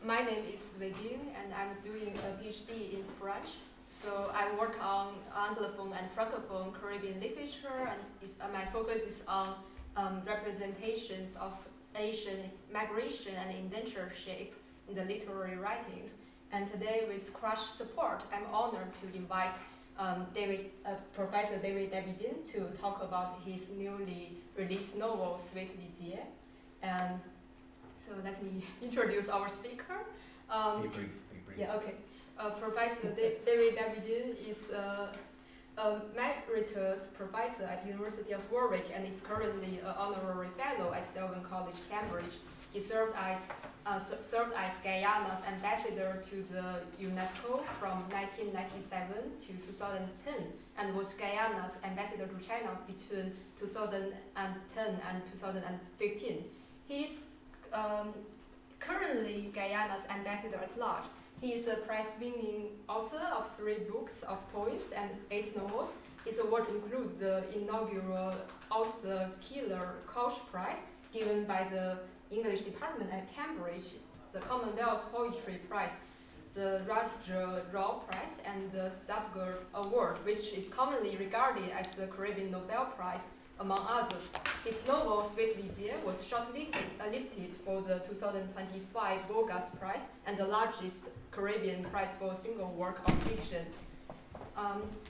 My name is Weibing, and I'm doing a PhD in French. So I work on Anglophone and Francophone Caribbean literature, and my focus is on representations of Asian migration and indentureship in the literary writings. And today, with CRASSH support, I'm honored to invite Professor David Dabydeen to talk about his newly released novel, Sweet Li Jie. And so let me introduce our speaker. Be brief. Yeah, okay. Professor David Dabydeen is a Emeritus professor at University of Warwick and is currently an honorary fellow at Salvaging College, Cambridge. He served as Guyana's ambassador to the UNESCO from 1997 to 2010 and was Guyana's ambassador to China between 2010 and 2015. He is currently Guyana's ambassador at large. He is a prize-winning author of 3 books of poems and 8 novels. His award includes the inaugural Author Killer Koch Prize given by the English department at Cambridge, the Commonwealth Poetry Prize, the Roger Rao Prize, and the Salvaging Award, which is commonly regarded as the Caribbean Nobel Prize, among others. His novel, Sweet Li Jie, was shortlisted for the 2025 Bogas Prize and the largest Caribbean prize for a single work of fiction.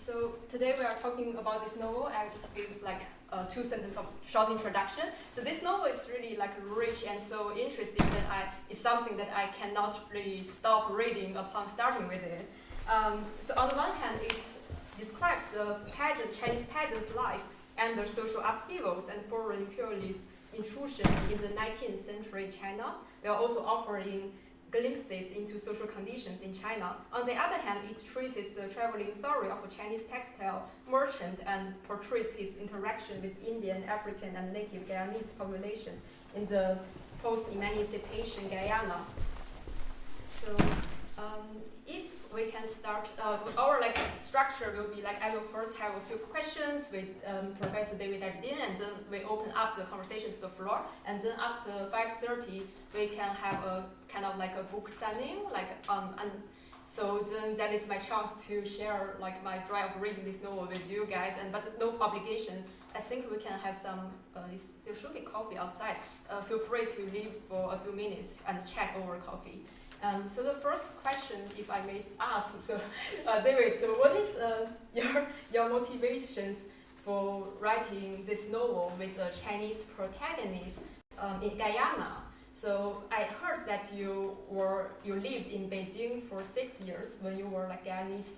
So today we are talking about this novel. I'll just give like 2 sentences of short introduction. So this novel is really like rich and so interesting that it's something that I cannot really stop reading upon starting with it. So on the one hand, it describes the Chinese peasant's life and the social upheavals and foreign imperialist intrusion in the 19th century China, while also offering glimpses into social conditions in China. On the other hand, it traces the traveling story of a Chinese textile merchant and portrays his interaction with Indian, African, and native Guyanese populations in the post-emancipation Guyana. So if we can start, our structure will be I will first have a few questions with Professor David Dabydeen, and then we open up the conversation to the floor, and then after 5:30 we can have a kind of a book signing, and so then that is my chance to share my joy of reading this novel with you guys, but no obligation. I think we can have some, there should be coffee outside. Feel free to leave for a few minutes and chat over coffee. So the first question, if I may ask, so David, so what is your motivations for writing this novel with a Chinese protagonist in Guyana? So I heard that you lived in Beijing for 6 years when you were Guyanese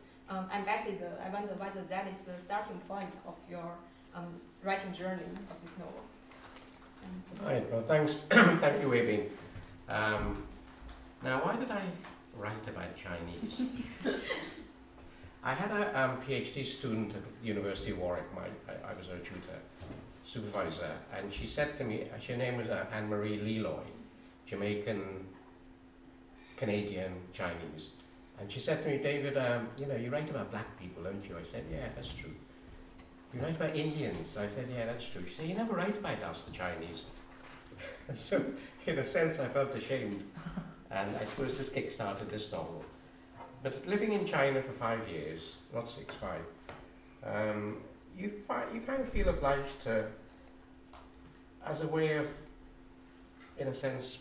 ambassador. I wonder whether that is the starting point of your writing journey of this novel. Right. Well, thanks. Thank you, Weibing. Now, why did I write about Chinese? I had a PhD student at the University of Warwick. I was her tutor, supervisor, and she said to me, her name was Anne-Marie Leloy, Jamaican, Canadian, Chinese. And she said to me, David, you write about black people, don't you? I said, yeah, that's true. You write about Indians? I said, yeah, that's true. She said, you never write about us, the Chinese. So, in a sense, I felt ashamed. And I suppose this kick-started this novel. But living in China for 5 years, not 6, 5, you kind of feel obliged to, as a way of, in a sense,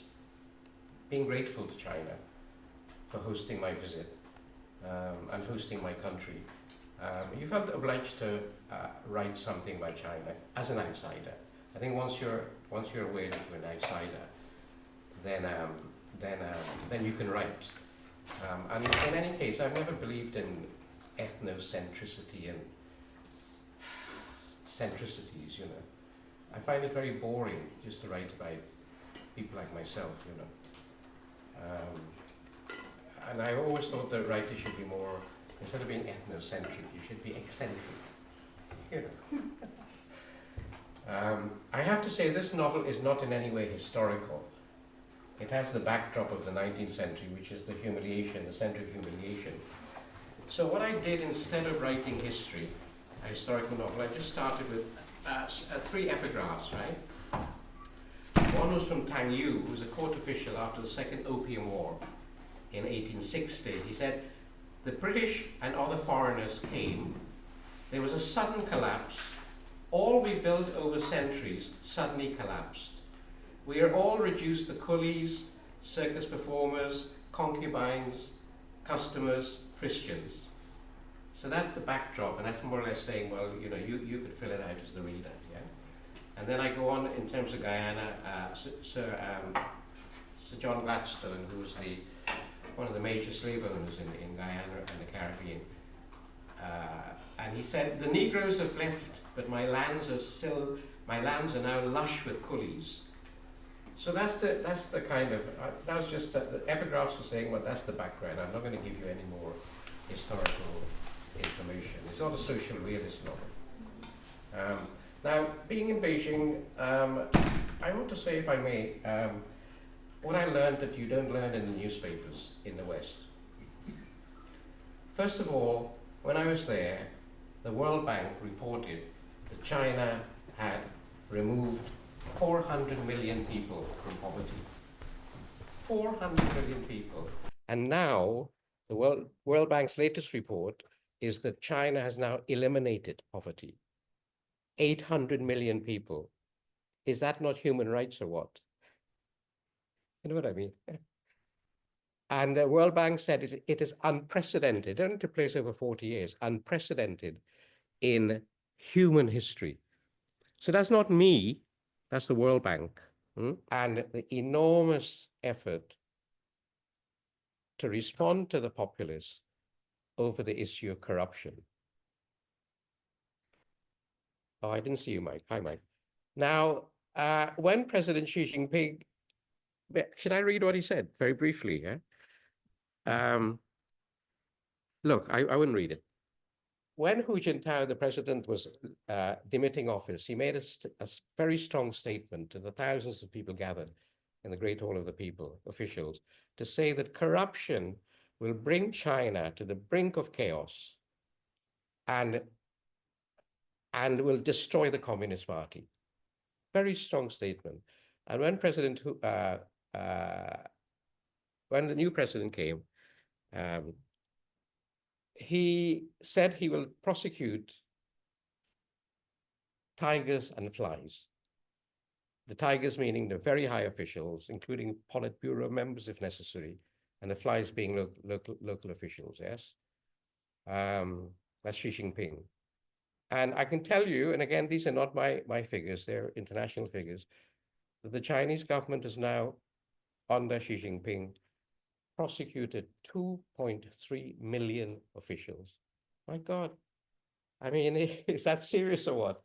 being grateful to China for hosting my visit and hosting my country. You felt obliged to write something about China as an outsider. I think once you're aware that you're an outsider, then you can write. And in any case, I've never believed in ethnocentricity and centricities, I find it very boring just to write about people like myself, And I always thought that writers should be more, instead of being ethnocentric, you should be eccentric, I have to say this novel is not in any way historical. It has the backdrop of the 19th century, which is the century of humiliation. So what I did, instead of writing history, a historical novel, I just started with 3 epigraphs, right? One was from Tang Yu, who was a court official after the Second Opium War in 1860. He said, the British and other foreigners came, there was a sudden collapse, all we built over centuries suddenly collapsed. We are all reduced to coolies, circus performers, concubines, customers, Christians. So that's the backdrop, and that's more or less saying, well, you know, you could fill it out as the reader, yeah? And then I go on in terms of Guyana, Sir John Gladstone, who was one of the major slave owners in Guyana and the Caribbean. And he said, the Negroes have left, but my lands are now lush with coolies. So that's the kind of, that was just, the epigraphs were saying, well, that's the background. I'm not going to give you any more historical information. It's not a social realist novel. Now, being in Beijing, I want to say, if I may, what I learned that you don't learn in the newspapers in the West. First of all, when I was there, the World Bank reported that China had removed 400 million people from poverty. 400 million people. And now, the World Bank's latest report is that China has now eliminated poverty. 800 million people. Is that not human rights or what? You know what I mean? And the World Bank said it is unprecedented, only took place over 40 years, unprecedented in human history. So that's not me, that's the World Bank. And the enormous effort to respond to the populace over the issue of corruption. Oh, I didn't see you, Mike. Hi, Mike. Now, when President Xi Jinping, should I read what he said very briefly? Yeah? Look, I wouldn't read it. When Hu Jintao, the president, was demitting office, he made a very strong statement to the thousands of people gathered in the Great Hall of the People, officials, to say that corruption will bring China to the brink of chaos and will destroy the Communist Party. Very strong statement. And when when the new president came, he said he will prosecute tigers and flies. The tigers meaning the very high officials, including Politburo members if necessary, and the flies being local officials, yes? That's Xi Jinping. And I can tell you, and again, these are not my figures, they're international figures, that the Chinese government is now, under Xi Jinping, prosecuted 2.3 million officials. My God. I mean, is that serious or what?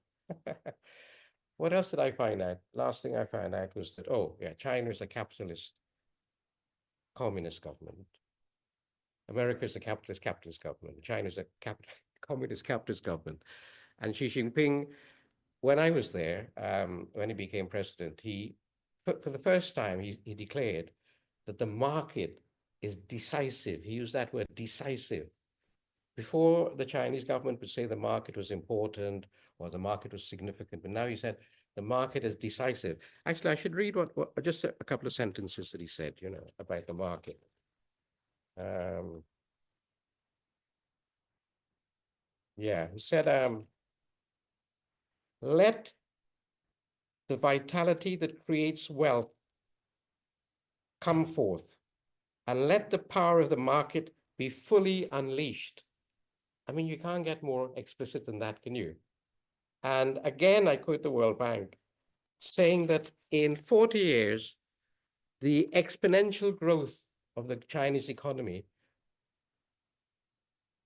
What else did I find out? Last thing I found out was that, oh, yeah, China is a capitalist communist government. America is a capitalist government. China is a communist capitalist government. And Xi Jinping, when I was there, when he became president, for the first time, he declared that the market is decisive. He used that word, decisive. Before, the Chinese government would say the market was important or the market was significant, but now he said the market is decisive. Actually, I should read just a couple of sentences that he said, you know, about the market. Yeah, he said, let the vitality that creates wealth come forth, and let the power of the market be fully unleashed. I mean, you can't get more explicit than that, can you? And again, I quote the World Bank, saying that in 40 years, the exponential growth of the Chinese economy,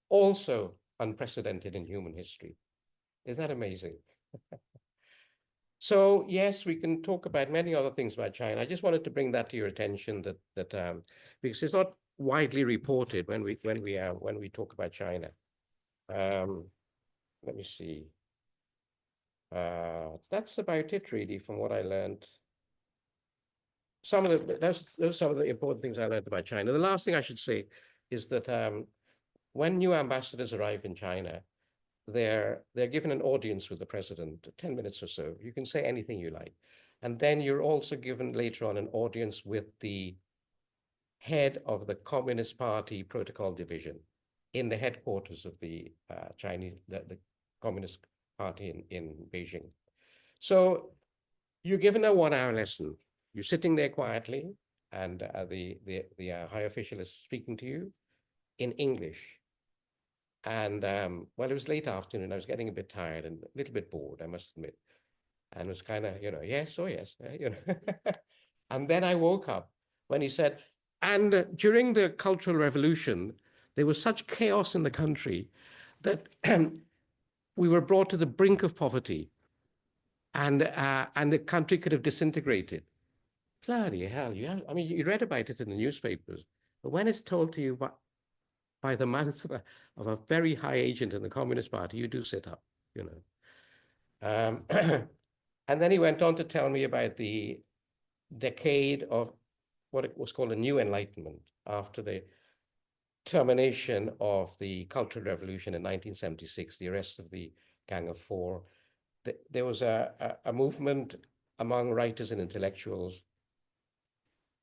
also unprecedented in human history. Isn't that amazing? So yes, we can talk about many other things about China. I just wanted to bring that to your attention that because it's not widely reported when we talk about China. Let me see. That's about it really from what I learned. Those are some of the important things I learned about China. The last thing I should say is that when new ambassadors arrive in China, they're given an audience with the president, 10 minutes or so. You can say anything you like. And then you're also given later on an audience with the head of the Communist Party Protocol Division in the headquarters of the the Communist Party in Beijing. So you're given a 1-hour lesson. You're sitting there quietly, and the high official is speaking to you in English. And well, it was late afternoon. I was getting a bit tired and a little bit bored, I must admit. And it was kind of, yes, oh yes, you know. And then I woke up when he said, and during the Cultural Revolution, there was such chaos in the country that we were brought to the brink of poverty, and the country could have disintegrated. Bloody hell! I mean, you read about it in the newspapers, but when it's told to you by the mouth of a very high agent in the Communist Party, you do sit up, you know. And then he went on to tell me about the decade of what it was called a new enlightenment after the termination of the Cultural Revolution in 1976, the arrest of the Gang of Four. There was a movement among writers and intellectuals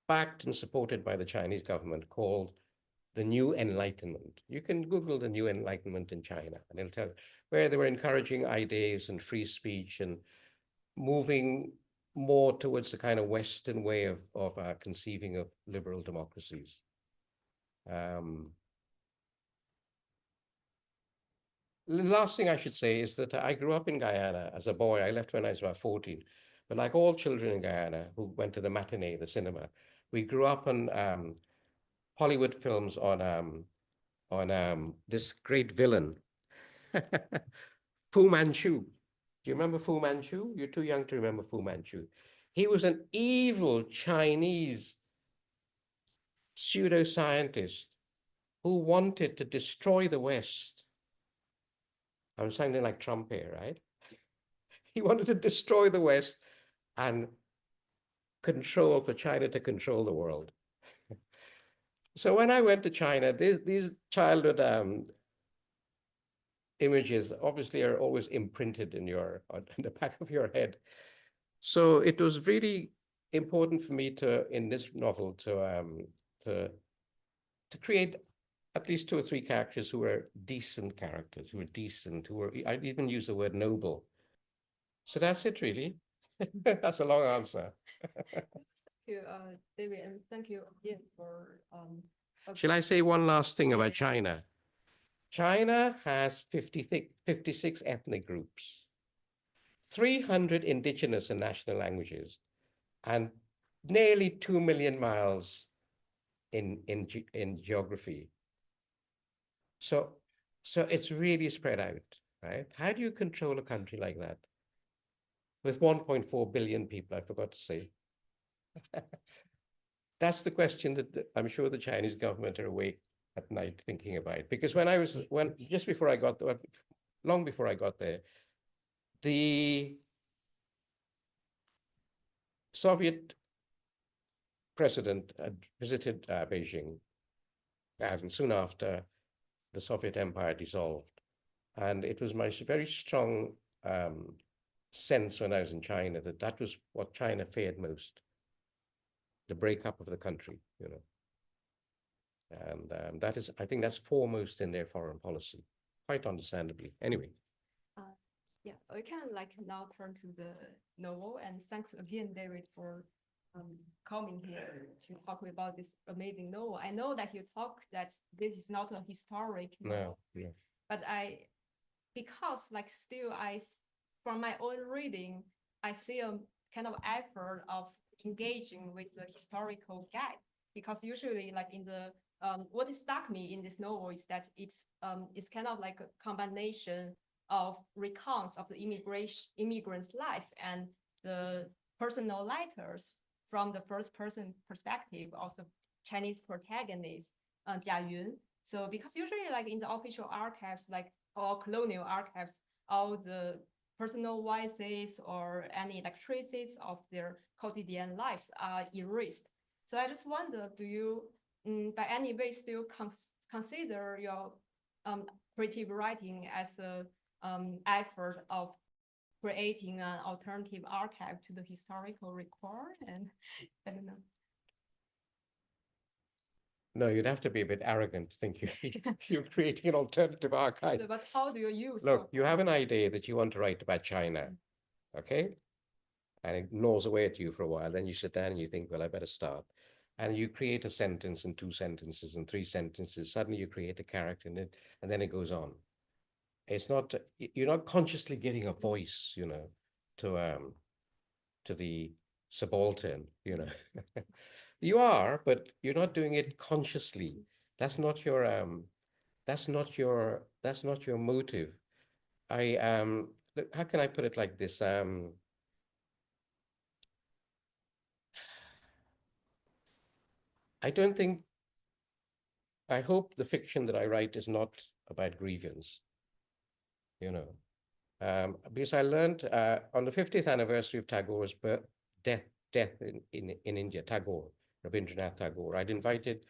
backed and supported by the Chinese government called the New Enlightenment. You can Google the New Enlightenment in China, and it'll tell where they were encouraging ideas and free speech and moving more towards the kind of Western way of conceiving of liberal democracies. The last thing I should say is that I grew up in Guyana as a boy. I left when I was about 14. But like all children in Guyana who went to the matinee, the cinema, we grew up on Hollywood films on this great villain, Fu Manchu. Do you remember Fu Manchu? You're too young to remember Fu Manchu. He was an evil Chinese pseudoscientist who wanted to destroy the West. I'm sounding like Trump here, right? He wanted to destroy the West and control for China to control the world. So when I went to China, these childhood images obviously are always imprinted in the back of your head. So it was really important for me in this novel, to create at least 2 or 3 characters who were decent characters, who were decent, I even use the word noble. So that's it, really. That's a long answer. Thank you, David, and thank you again for. Shall I say one last thing about China? China has 56 ethnic groups, 300 indigenous and national languages, and nearly 2 million miles in geography. So it's really spread out, right? How do you control a country like that? With 1.4 billion people, I forgot to say. That's the question that I'm sure the Chinese government are awake at night thinking about. Because just before I got there, long before I got there, the Soviet president had visited Beijing, and soon after, the Soviet Empire dissolved. And it was my very strong sense when I was in China that was what China feared most, the breakup of the country, you know. And I think that's foremost in their foreign policy, quite understandably. Anyway. Yeah, we can now turn to the novel, and thanks again, David, for coming here to talk about this amazing novel. I know that you talk that this is not a historic novel, no. But because still from my own reading, I see a kind of effort of engaging with the historical guide, because usually in the what struck me in this novel is that it's kind of like a combination of recounts of the immigrant's life and the personal letters from the first person perspective of the Chinese protagonist, Jia Yun. So because usually in the official archives, or colonial archives, all the personal voices or any traces of their quotidian lives are erased. So I just wonder, do you by any way still consider your creative writing as a effort of creating an alternative archive to the historical record? And I don't know. No, you'd have to be a bit arrogant to think you're creating an alternative archive. So, but how do you use? Look, you have an idea that you want to write about China, okay? And it gnaws away at you for a while. Then you sit down and you think, well, I better start. And you create a sentence and two sentences and three sentences. Suddenly you create a character in it, and then it goes on. It's not, you're not consciously giving a voice, you know, to the subaltern, you know. You are, but you're not doing it consciously. That's not your that's not your motive. I look, how can I put it like this? I don't think I hope the fiction that I write is not about grievance, you know. Because I learned on the 50th anniversary of Tagore's death in India, Tagore, Rabindranath Tagore, I'd invited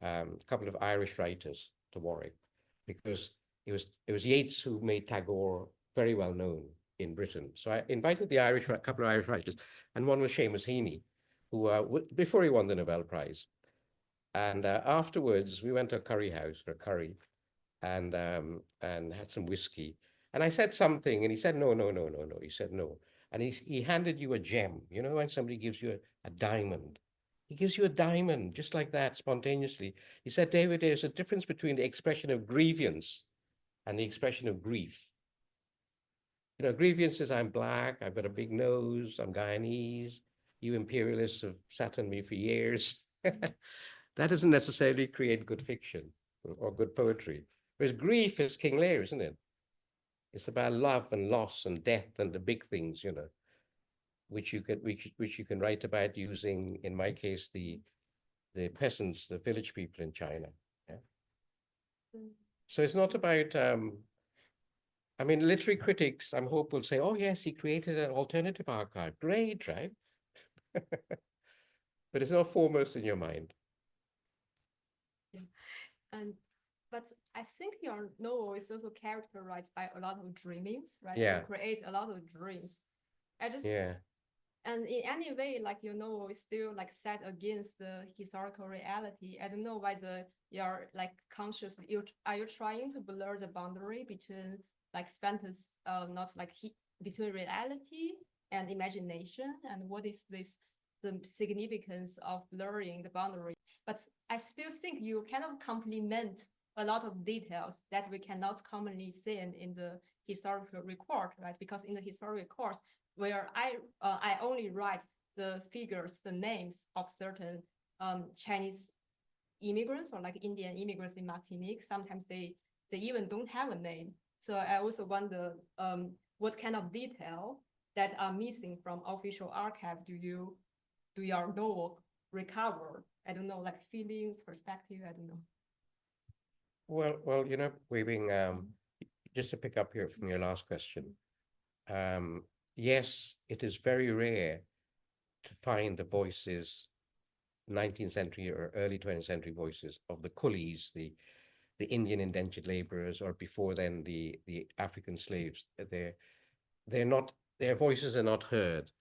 a couple of Irish writers to Warwick because it was Yeats who made Tagore very well known in Britain. So I invited a couple of Irish writers, and one was Seamus Heaney, who before he won the Nobel Prize. And afterwards, we went to a curry house for a curry, and had some whiskey. And I said something, and he said, no, no, no, no, no. He said, no. And he handed you a gem. You know, when somebody gives you a diamond, he gives you a diamond just like that, spontaneously. He said, David, there's a difference between the expression of grievance and the expression of grief. You know, grievance is I'm black, I've got a big nose, I'm Guyanese, you imperialists have sat on me for years. That doesn't necessarily create good fiction or good poetry. Whereas grief is King Lear, isn't it? It's about love and loss and death and the big things, you know, which you can write about using, in my case, the peasants, the village people in China. Yeah. So it's not about I mean, literary critics, I'm hope will say, oh yes, he created an alternative archive. Great, right? But it's not foremost in your mind. Yeah. And but I think your novel is also characterized by a lot of dreamings, right? Yeah. You create a lot of dreams. Yeah. And in any way, like your novel is still like set against the historical reality. I don't know whether you're like consciously, are you trying to blur the boundary between like fantasy, not like between reality and imagination, and what is the significance of blurring the boundary? But I still think you kind of complement a lot of details that we cannot commonly see in the historical record, right? Because in the historical records, where I only write the figures, the names of certain Chinese immigrants or like Indian immigrants in Martinique. Sometimes they even don't have a name. So I also wonder what kind of detail that are missing from official archive do your novel recover? I don't know, like feelings, perspective, I don't know. Well, you know, Weibing, just to pick up here from your last question, yes, it is very rare to find the voices, 19th century or early 20th century voices of the coolies, the Indian indentured laborers, or before then the African slaves. They're not, their voices are not heard,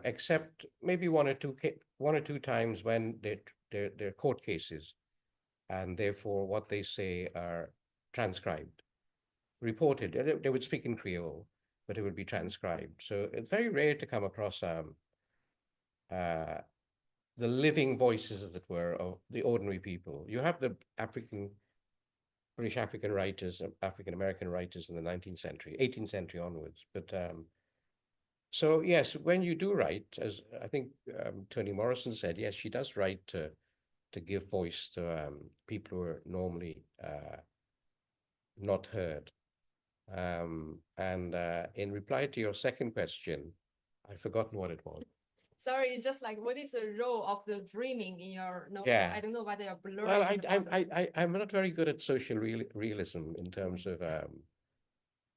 except maybe one or two times when they're court cases, and therefore what they say are transcribed, reported. They would speak in Creole, but it would be transcribed. So it's very rare to come across the living voices, as it were, of the ordinary people. You have the British African writers, African American writers in the 19th century, 18th century onwards. But so yes, when you do write, as I think Toni Morrison said, yes, she does write to give voice to people who are normally not heard. And in reply to your second question, I've forgotten what it was. Sorry, it's just like, what is the role of the dreaming in your novel? Yeah. I don't know whether you're blurring. Well, I'm not very good at social realism in terms of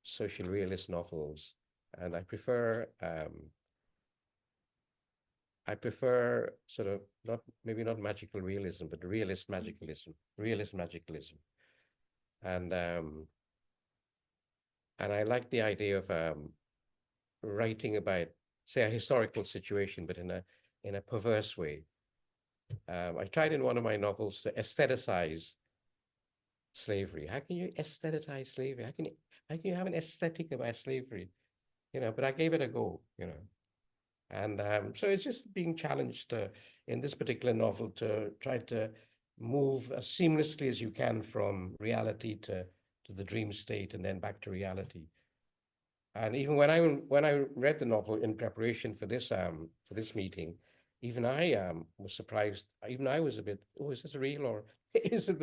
social realist novels, and I prefer sort of maybe not magical realism, but realist magicalism, and I like the idea of writing about, say, a historical situation, but in a perverse way. I tried in one of my novels to aestheticize slavery. How can you aestheticize slavery? How can you have an aesthetic about slavery? But I gave it a go, And so it's just being challenged in this particular novel to try to move as seamlessly as you can from reality to the dream state and then back to reality. And even when I read the novel in preparation for this meeting, even I was surprised. Even I was a bit, oh, is this real or is it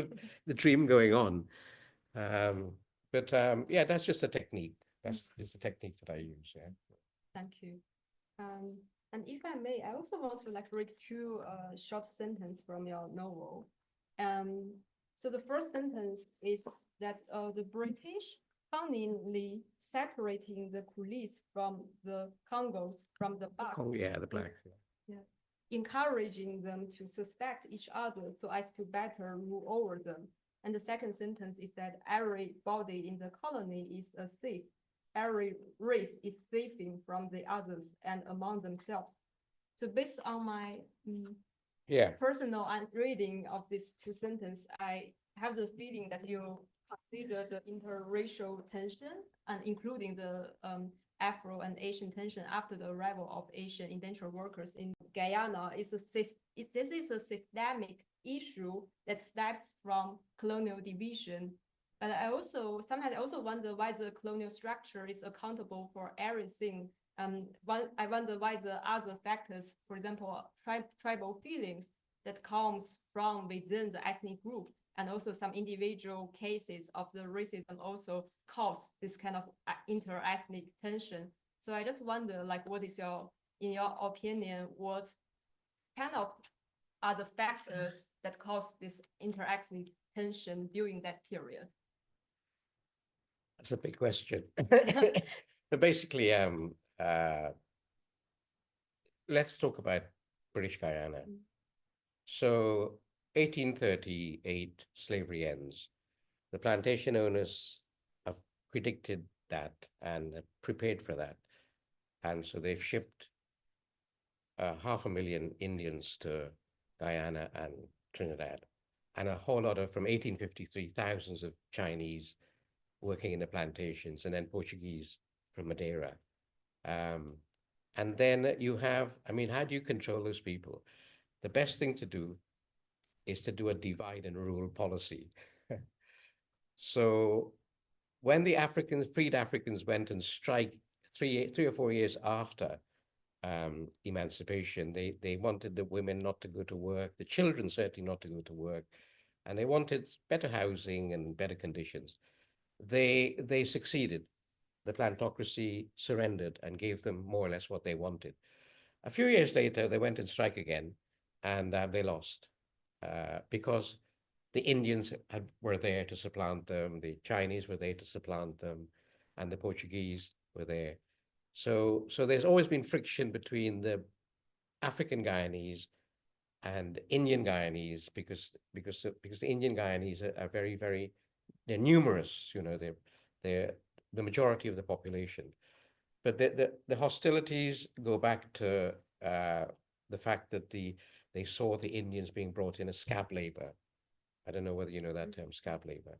the dream going on? Um, but yeah, that's just a technique. That's just a technique that I use. Yeah. Thank you. Um, and if I may, I also want to read two short sentences from your novel. So the first sentence is that the British cunningly separating the coolies from the Congos from the blacks. Oh yeah, the blacks. Yeah. Encouraging them to suspect each other so as to better rule over them. And the second sentence is that everybody in the colony is a thief. Every race is thieving from the others and among themselves. So based on my personal reading of these two sentences, I have the feeling that you consider the interracial tension and including the Afro and Asian tension after the arrival of Asian indentured workers in Guyana this is a systemic issue that stems from colonial division. But sometimes I also wonder why the colonial structure is accountable for everything. I wonder why the other factors, for example, tribal feelings that comes from within the ethnic group, and also some individual cases of the racism also cause this kind of inter-ethnic tension. So I just wonder, what is in your opinion, what kind of are the factors that cause this inter-ethnic tension during that period? That's a big question. But basically, let's talk about British Guyana. So 1838, slavery ends. The plantation owners have predicted that and prepared for that. And so they've shipped 500,000 Indians to Guyana and Trinidad, and a whole lot of, from 1853, thousands of Chinese working in the plantations, and then Portuguese from Madeira. And then you have, how do you control those people? The best thing to do is to do a divide and rule policy. So when the freed Africans went and strike 3 or 4 years after emancipation, they wanted the women not to go to work, the children certainly not to go to work, and they wanted better housing and better conditions. They succeeded. The plantocracy surrendered and gave them more or less what they wanted. A few years later, they went and strike again, and they lost because the Indians were there to supplant them, the Chinese were there to supplant them, and the Portuguese were there. So there's always been friction between the African Guyanese and Indian Guyanese because the Indian Guyanese are very, very, they're numerous. They're the majority of the population. But the hostilities go back to the fact that they saw the Indians being brought in as scab labor. I don't know whether you know that term, scab labor.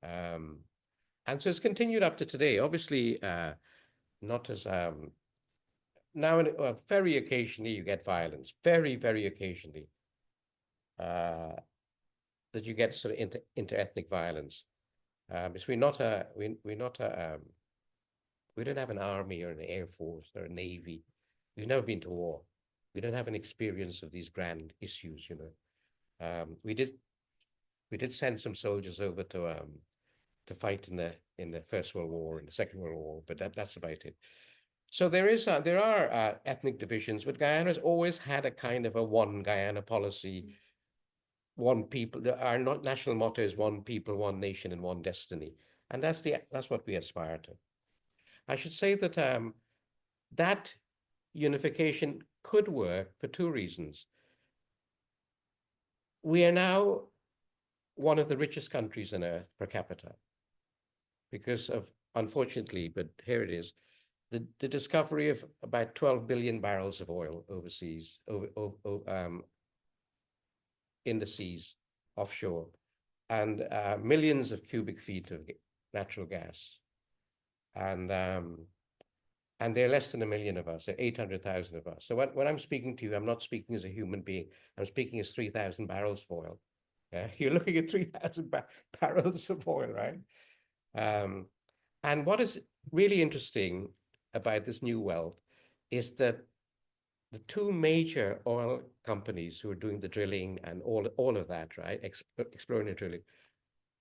And so it's continued up to today. Obviously, not as now, very occasionally you get violence. Very, very occasionally that you get sort of inter-ethnic violence. Because we don't have an army or an air force or a navy. We've never been to war. We don't have an experience of these grand issues. We did send some soldiers over to fight in the First World War and the Second World War, but that's about it. So there are ethnic divisions, but Guyana's always had a kind of a one Guyana policy, one people. Our national motto is one people, one nation, and one destiny, and that's what we aspire to. I should say that that unification could work for two reasons. We are now one of the richest countries on earth per capita because of, unfortunately, but here it is, the discovery of about 12 billion barrels of oil overseas, in the seas offshore, and millions of cubic feet of natural gas. And there are less than 1 million of us, there are 800,000 of us. So when I'm speaking to you, I'm not speaking as a human being. I'm speaking as 3,000 barrels of oil. You're looking at 3,000 barrels of oil, right? And what is really interesting about this new wealth is that the two major oil companies who are doing the drilling and all of that, right, exploring and drilling,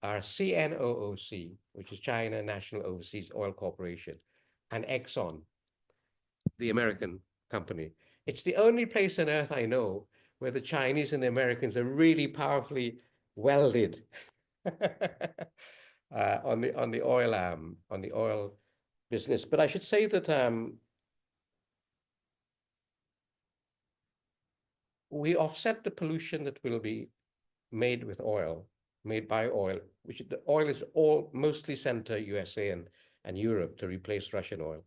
are CNOOC, which is China National Overseas Oil Corporation, and Exxon, the American company. It's the only place on earth I know where the Chinese and the Americans are really powerfully welded on the oil business. But I should say that we offset the pollution that will be made by oil, which the oil is all mostly sent to USA and Europe to replace Russian oil.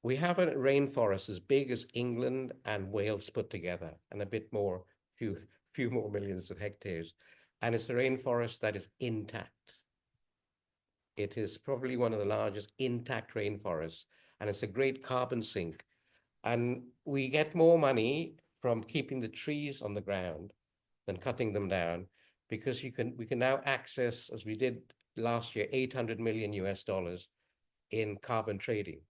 We have a rainforest as big as England and Wales put together, and a bit more, few more millions of hectares. And it's a rainforest that is intact. It is probably one of the largest intact rainforests, and it's a great carbon sink. And we get more money from keeping the trees on the ground than cutting them down, because we can now access, as we did last year, 800 million US dollars in carbon trading,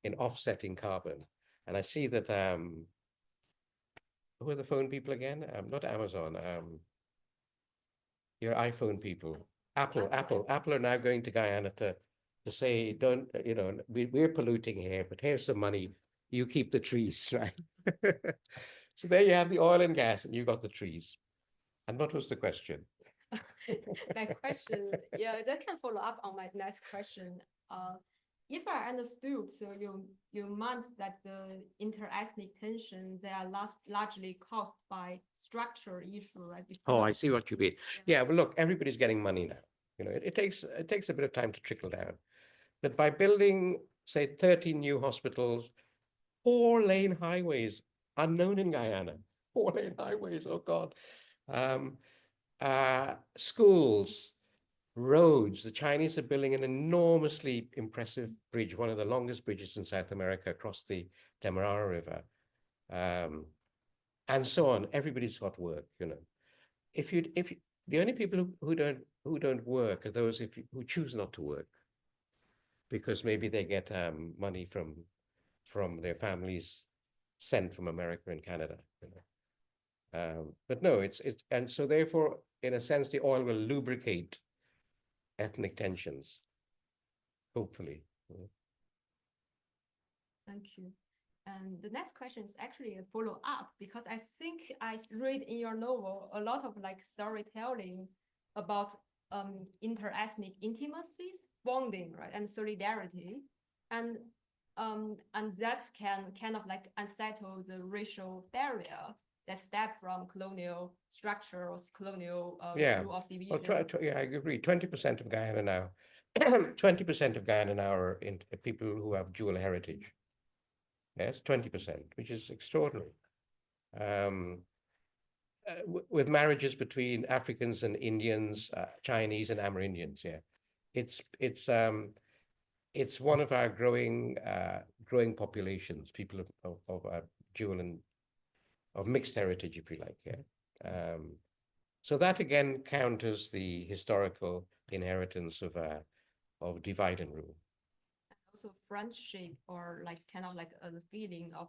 in offsetting carbon. And I see that, who are the phone people again? Not Amazon, your iPhone people. Apple are now going to Guyana to say, don't, we're polluting here, but here's some money, you keep the trees, right? So there you have the oil and gas, and you got the trees. And what was the question? My question, yeah, that can follow up on my next question. If I understood, so you meant that the interethnic tension, they are largely caused by structural issue, right? Oh, I see what you mean. Yeah, well, look, everybody's getting money now. It takes a bit of time to trickle down. But by building, say, 13 new hospitals, 4-lane highways, unknown in Guyana, 4-lane highways, oh God. Schools, roads. The Chinese are building an enormously impressive bridge, one of the longest bridges in South America across the Demerara River, and so on. Everybody's got work, the only people who don't work are those who choose not to work, because maybe they get money from their families sent from America and Canada. But no, and so therefore, in a sense, the oil will lubricate ethnic tensions, hopefully. Thank you. And the next question is actually a follow-up, because I think I read in your novel a lot of storytelling about interethnic intimacies, bonding, right, and solidarity, and that can kind of unsettle the racial barrier that stem from colonial structures, colonial rule of division. I agree. 20% of Guyana now, 20% of Guyana now are people who have dual heritage. Yes, 20%, which is extraordinary. With marriages between Africans and Indians, Chinese and Amerindians, yeah. It's one of our growing populations, people of dual and of mixed heritage, if you like, yeah. So that again counters the historical inheritance of divide and rule. Also friendship, or the feeling of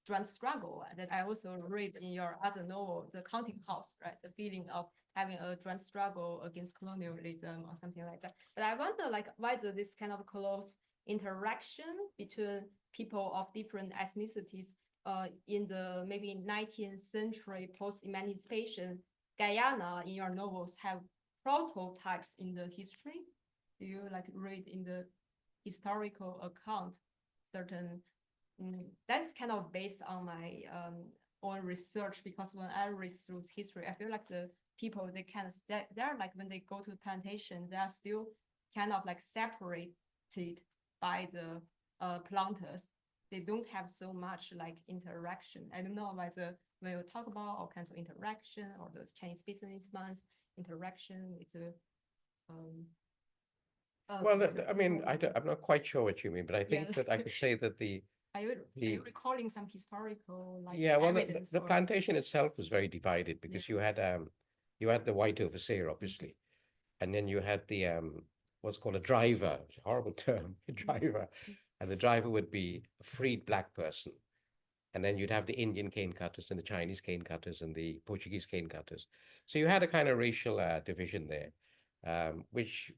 joint struggle that I also read in your other novel, The Counting House, right? The feeling of having a joint struggle against colonialism or something like that. But I wonder whether this kind of close interaction between people of different ethnicities in the maybe 19th century post-emancipation, Guyana in your novels have prototypes in the history. Do you read in the historical account certain that's kind of based on my own research, because when I read through history, I feel the people, they're when they go to the plantation, they are still kind of separated by the planters. they don't have so much like interaction. I don't know whether when you talk about all kinds of interaction or the Chinese businessmen's interaction with the well, I mean, I'm not quite sure what you mean, but I think that I could say that are you recalling some historical like yeah, well, evidence the plantation itself was very divided because you had the white overseer, obviously, and then you had the what's called a driver, which is a horrible term, a driver, and the driver would be a freed black person, and then you'd have the Indian cane cutters and the Chinese cane cutters and the Portuguese cane cutters. So you had a kind of racial division there, which,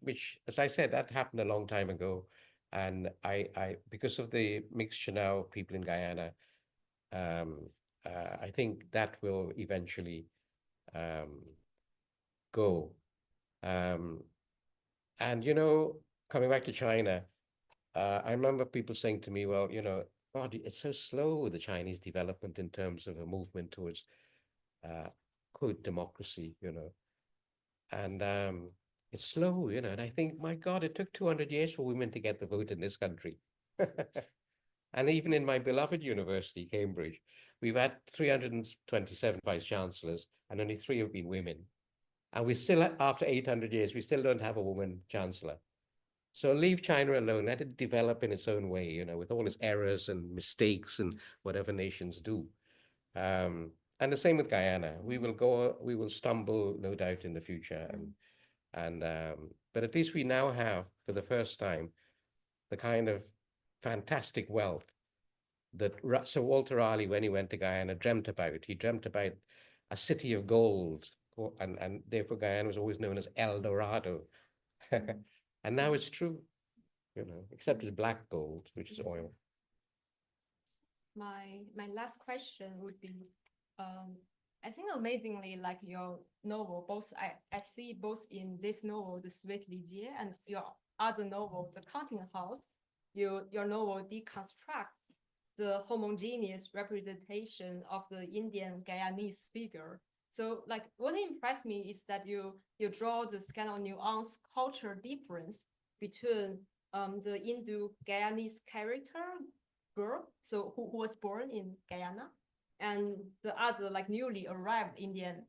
as I said, that happened a long time ago, and because of the mixture now of people in Guyana, um, I think that will eventually go. And coming back to China, I remember people saying to me, "Well, God, it's so slow, the Chinese development in terms of a movement towards uh, quote democracy, and it's slow, And I think, my God, it took 200 years for women to get the vote in this country." And even in my beloved university, Cambridge, we've had 327 vice chancellors, and only 3 have been women. And we still, after 800 years, we still don't have a woman chancellor. So leave China alone, let it develop in its own way, with all its errors and mistakes and whatever nations do. And the same with Guyana. We will stumble, no doubt, in the future. But at least we now have, for the first time, the kind of fantastic wealth that Sir Walter Raleigh, when he went to Guyana, dreamt about. He dreamt about a city of gold, and therefore Guyana was always known as El Dorado. And now it's true, except it's black gold, which is oil. My last question would be, I think amazingly, like your novel, both I see both in this novel, The Sweet Li Jie, and your other novel, The Counting House, your novel deconstructs the homogeneous representation of the Indian Guyanese figure. So like what impressed me is that you draw this kind of nuanced culture difference between the Indo-Guyanese character girl, so who was born in Guyana, and the other like newly arrived Indian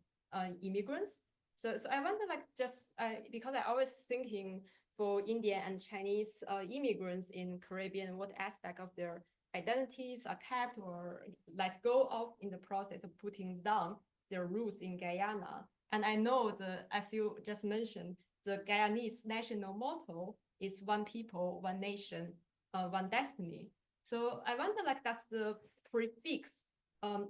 immigrants. So I wonder like just because I always thinking for Indian and Chinese immigrants in Caribbean, what aspect of their identities are kept or let go of in the process of putting down their roots in Guyana. And I know as you just mentioned, the Guyanese national motto is one people, one nation, one destiny. So I wonder, like, does the prefix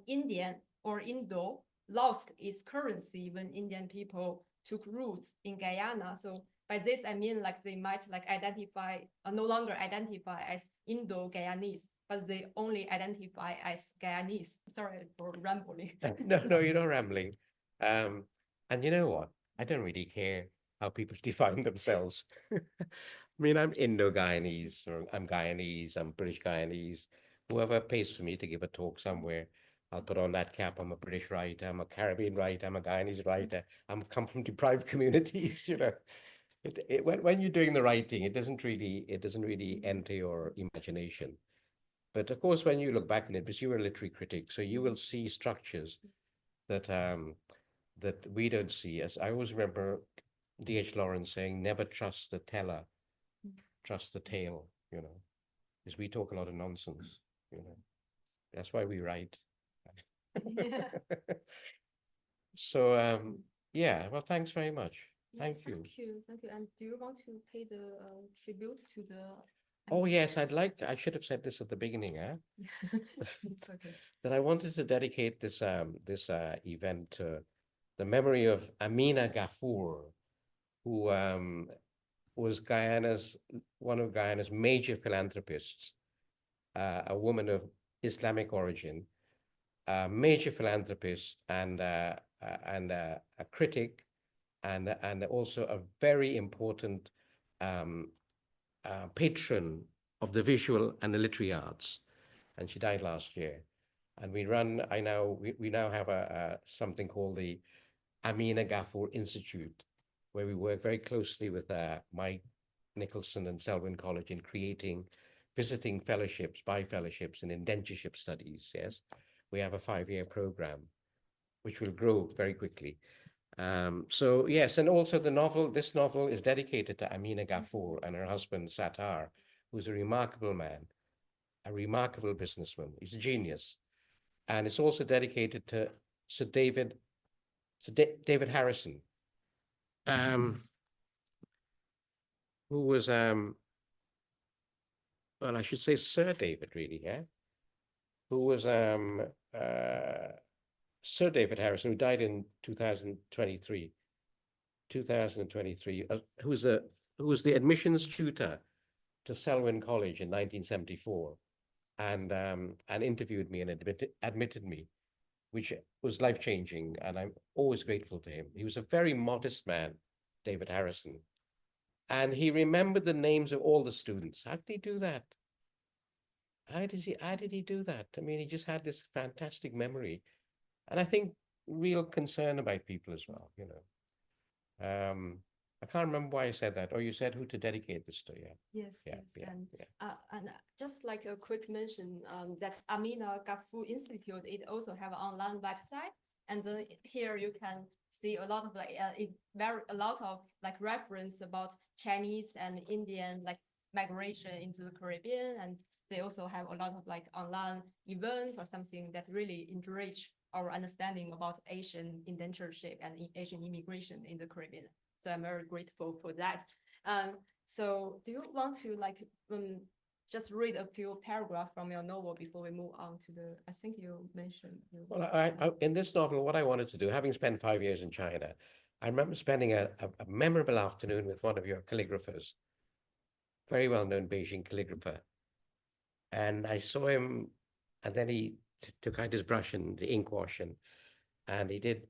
Indian or Indo lost its currency when Indian people took roots in Guyana? So by this, I mean, like, they might like identify, no longer identify as Indo-Guyanese, but they only identify as Guyanese. Sorry for rambling. No, you're not rambling. And you know what? I don't really care how people define themselves. I mean, I'm Indo-Guyanese, or I'm Guyanese, I'm British Guyanese. Whoever pays for me to give a talk somewhere, I'll put on that cap. I'm a British writer, I'm a Caribbean writer, I'm a Guyanese writer. I'm come from deprived communities, when you're doing the writing, it doesn't really enter your imagination. But of course, when you look back on it, because you're a literary critic, so you will see structures that that we don't see. As I always remember D.H. Lawrence saying, "Never trust the teller, trust the tale," because we talk a lot of nonsense, That's why we write. Yeah. So yeah, well, thanks very much. Thank you. Thank you. And do you want to pay the tribute to the? Oh yes, I should have said this at the beginning, It's okay. that I wanted to dedicate this event to the memory of Amina Ghafoor, who was one of Guyana's major philanthropists, a woman of Islamic origin, a major philanthropist and a critic, and also a very important um, patron of the visual and the literary arts. And she died last year. And we now have something called the Amina Ghafoor Institute, where we work very closely with Mike Nicholson and Selwyn College in creating visiting fellowships, bi-fellowships, and indentureship studies. Yes, we have a 5-year program, which will grow very quickly. So yes, and also this novel is dedicated to Amina Ghafoor and her husband Sattar, who's a remarkable man, a remarkable businessman. He's a genius. And it's also dedicated to Sir David, David Harrison, who was, well, I should say Sir David, really, yeah, who was Sir David Harrison, who died in 2023, who was the admissions tutor to Selwyn College in 1974, and interviewed me and admitted me, which was life-changing, and I'm always grateful to him. He was a very modest man, David Harrison, and he remembered the names of all the students. How did he do that? How did he do that? I mean, he just had this fantastic memory, and I think real concern about people as well, you know. I can't remember why I said that. Or you said who to dedicate this to, yeah. Yes, Yeah, yes. yeah, And yeah. Just like a quick mention, that Amina Ghafoor Institute, it also have an online website, and then here you can see a lot of a lot of like reference about Chinese and Indian like migration into the Caribbean, and they also have a lot of like online events or something that really enrich our understanding about Asian indentureship and Asian immigration in the Caribbean. So I'm very grateful for that. So do you want to like just read a few paragraphs from your novel before we move on to the, I think you mentioned. Well, in this novel, what I wanted to do, having spent 5 years in China, I remember spending a memorable afternoon with one of your calligraphers, very well-known Beijing calligrapher. And I saw him, and then he took out his brush and the ink wash, and he did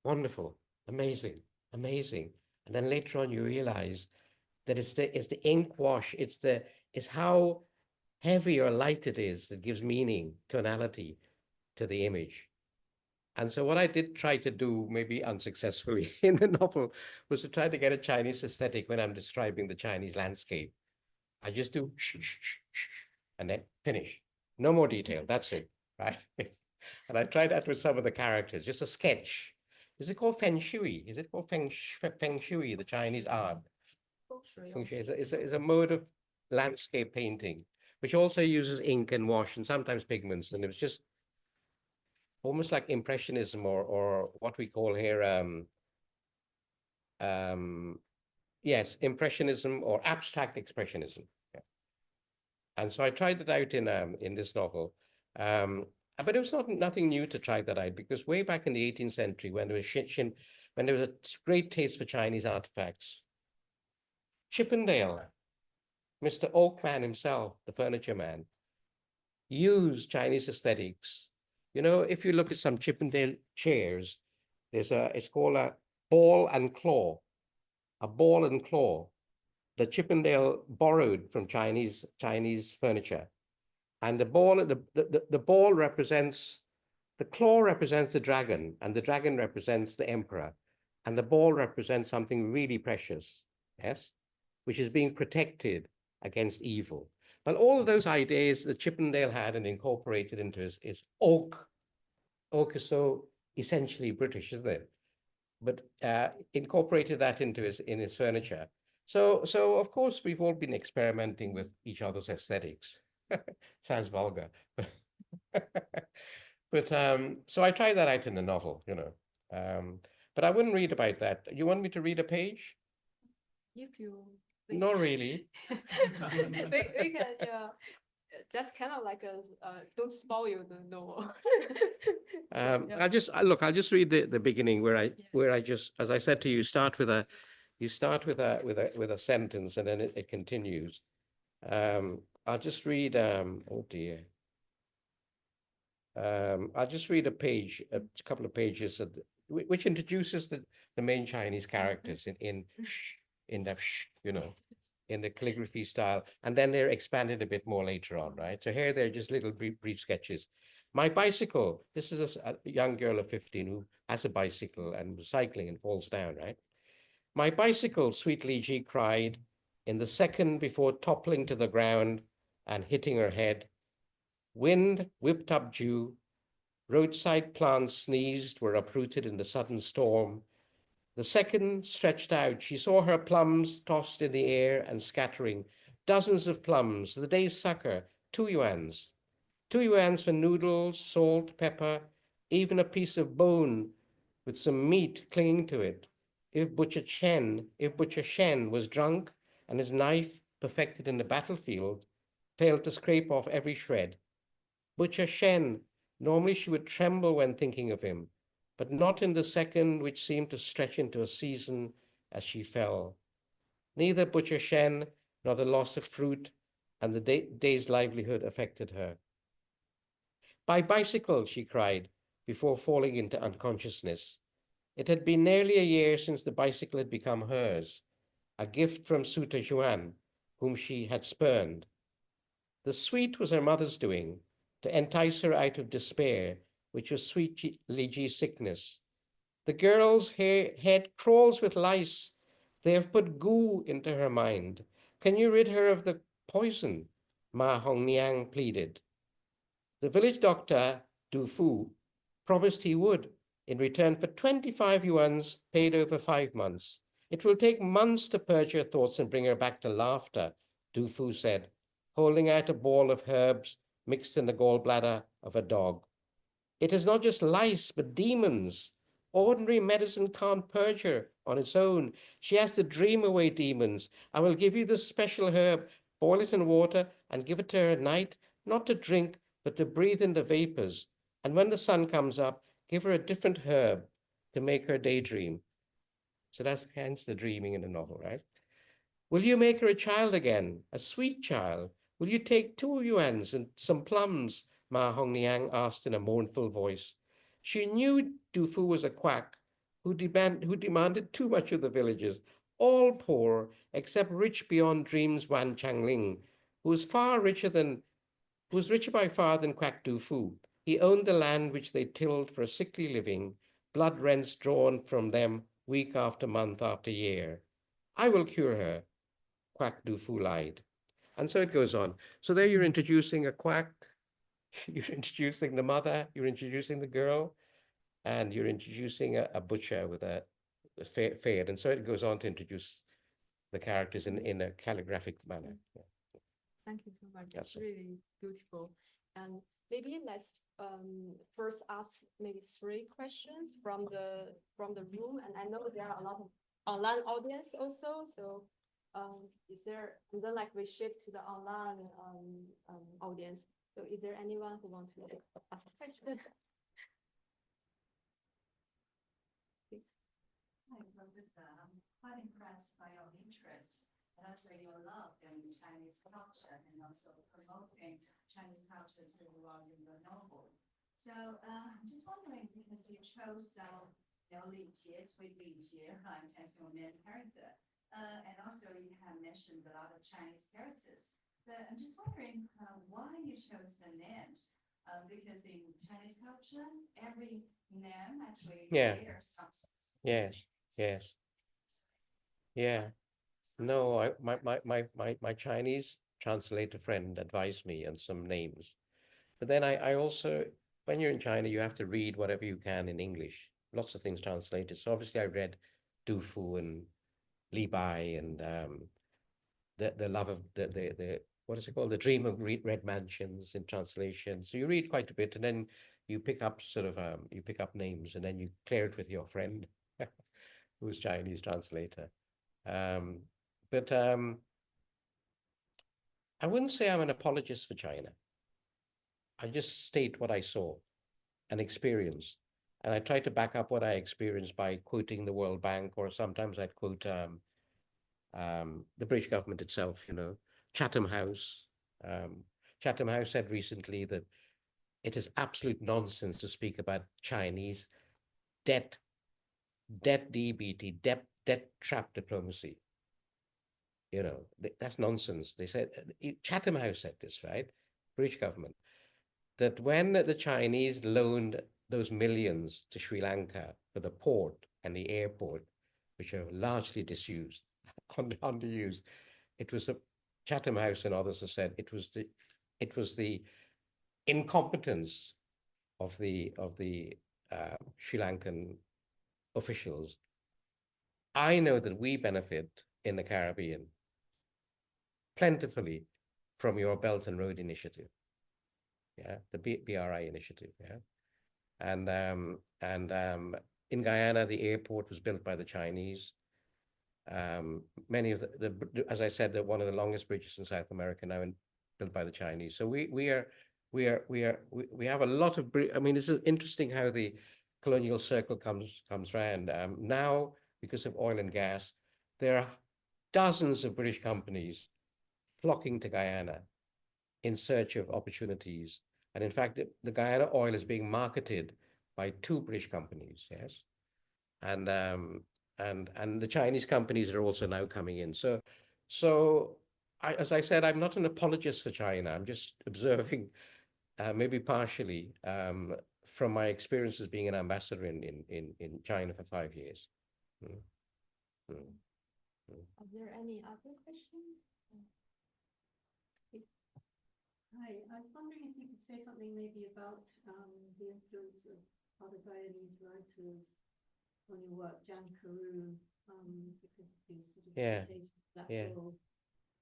wonderful, amazing, amazing. And then later on, you realize that it's the ink wash, it's how heavy or light it is that gives meaning, tonality to the image. And so what I did try to do, maybe unsuccessfully in the novel, was to try to get a Chinese aesthetic when I'm describing the Chinese landscape. I just do and then finish. No more detail. That's it, right? And I tried that with some of the characters, just a sketch. Is it called feng shui? Is it called feng shui, the Chinese art? Feng shui is a mode of landscape painting, which also uses ink and wash and sometimes pigments. And it was just almost like impressionism or what we call here, yes, impressionism or abstract expressionism. Yeah. And so I tried that out in this novel. But it was nothing new to try that out, because way back in the 18th century, when there was when there was a great taste for Chinese artifacts, Chippendale, Mr. Oakman himself, the furniture man, used Chinese aesthetics. You know, if you look at some Chippendale chairs, it's called a ball and claw, a ball and claw. The Chippendale borrowed from Chinese furniture. And the ball represents, the claw represents the dragon, and the dragon represents the emperor. And the ball represents something really precious, yes, which is being protected against evil. But all of those ideas that Chippendale had and incorporated into his oak. Oak is so essentially British, isn't it? But incorporated that into his furniture. So of course we've all been experimenting with each other's aesthetics. Sounds vulgar. But so I tried that out in the novel, you know. But I wouldn't read about that. You want me to read a page? If you Not really. we can, yeah. That's kind of like a don't spoil the novel. Yeah. I'll just read the beginning where I just, as I said to you, start with a sentence and then it continues. I'll just read oh dear. I'll just read a couple of pages which introduces the main Chinese characters in that you know, in the calligraphy style, and then they're expanded a bit more later on, right? So here they're just little brief sketches. My bicycle. This is a young girl of 15 who has a bicycle and was cycling and falls down, right? My bicycle, sweet Li Jie cried. In the second before toppling to the ground and hitting her head, wind whipped up dew, roadside plants sneezed, were uprooted in the sudden storm. The second stretched out, she saw her plums tossed in the air and scattering, dozens of plums, the day's sucker, 2 yuans. 2 yuans for noodles, salt, pepper, even a piece of bone with some meat clinging to it. If Butcher Shen was drunk and his knife, perfected in the battlefield, failed to scrape off every shred. Butcher Shen, normally she would tremble when thinking of him, but not in the second which seemed to stretch into a season as she fell. Neither Butcher Shen nor the loss of fruit and the day's livelihood affected her. By bicycle, she cried, before falling into unconsciousness. It had been nearly a year since the bicycle had become hers, a gift from Suta Juan, whom she had spurned. The sweet was her mother's doing, to entice her out of despair, which was sweet Li Jie's sickness. The girl's head crawls with lice. They have put goo into her mind. Can you rid her of the poison? Ma Hongniang pleaded. The village doctor, Du Fu, promised he would, in return for 25 yuans paid over 5 months. It will take months to purge her thoughts and bring her back to laughter, Du Fu said, holding out a ball of herbs mixed in the gallbladder of a dog. It is not just lice, but demons. Ordinary medicine can't purge her on its own. She has to dream away demons. I will give you this special herb, boil it in water and give it to her at night, not to drink, but to breathe in the vapors. And when the sun comes up, give her a different herb to make her daydream. So that's hence the dreaming in the novel, right? Will you make her a child again, a sweet child? Will you take 2 yuans and some plums? Ma Hongniang asked in a mournful voice. She knew Du Fu was a quack who demanded too much of the villagers, all poor except rich beyond dreams Wan Changling, who was richer by far than Quack Du Fu. He owned the land which they tilled for a sickly living, blood rents drawn from them week after month after year. I will cure her, Quack Du Fu lied. And so it goes on. So there you're introducing a quack, you're introducing the mother, you're introducing the girl, and you're introducing a butcher with a fade. And so it goes on to introduce the characters in a calligraphic manner. Yeah. Thank you so much. That's It's really beautiful. And maybe let's first ask maybe 3 questions from the room. And I know there are a lot of online audience also. So is there, and then like we shift to the online audience. So is there anyone who wants to ask a question? Hi, Roberta. I'm quite impressed by your interest and also your love in Chinese culture and also promoting Chinese culture to the world in the novel. So I'm just wondering, because you chose Li Jie, sweet Li Jie, right, as your main character, and also you have mentioned a lot of Chinese characters. But I'm just wondering why you chose the names. Because in Chinese culture, every name actually bears substance. Yes. Yes. Yeah. No, my Chinese translator friend advised me on some names. But then I also, when you're in China, you have to read whatever you can in English. Lots of things translated. So obviously I read Du Fu and Li Bai and the love of the what is it called? The Dream of Red Mansions in translation. So you read quite a bit and then you pick up you pick up names and then you clear it with your friend who's Chinese translator. But I wouldn't say I'm an apologist for China. I just state what I saw and experienced. And I try to back up what I experienced by quoting the World Bank, or sometimes I'd quote the British government itself, Chatham House. Chatham House said recently that it is absolute nonsense to speak about Chinese debt DBT, debt trap diplomacy. That's nonsense. They said, Chatham House said this, right? British government, that when the Chinese loaned those millions to Sri Lanka for the port and the airport, which are largely disused, underused, it was the Chatham House and others have said it was the incompetence of the Sri Lankan officials. I know that we benefit in the Caribbean plentifully from your Belt and Road Initiative, yeah, the BRI initiative, yeah, and in Guyana the airport was built by the Chinese. Many of as I said, they're one of the longest bridges in South America now, and built by the Chinese. So we have a lot of. I mean, it's interesting how the colonial circle comes round. Now, because of oil and gas, there are dozens of British companies flocking to Guyana in search of opportunities. And in fact, the Guyana oil is being marketed by 2 British companies, yes, and the Chinese companies are also now coming in. So as I said, I'm not an apologist for China. I'm just observing, maybe partially, from my experiences being an ambassador in China for 5 years. Mm. Mm. Mm. Are there any other questions? Hi, I was wondering if you could say something maybe about the influence of other Guyanese writers on your work, Jan Carew, because he's sort of taste that world,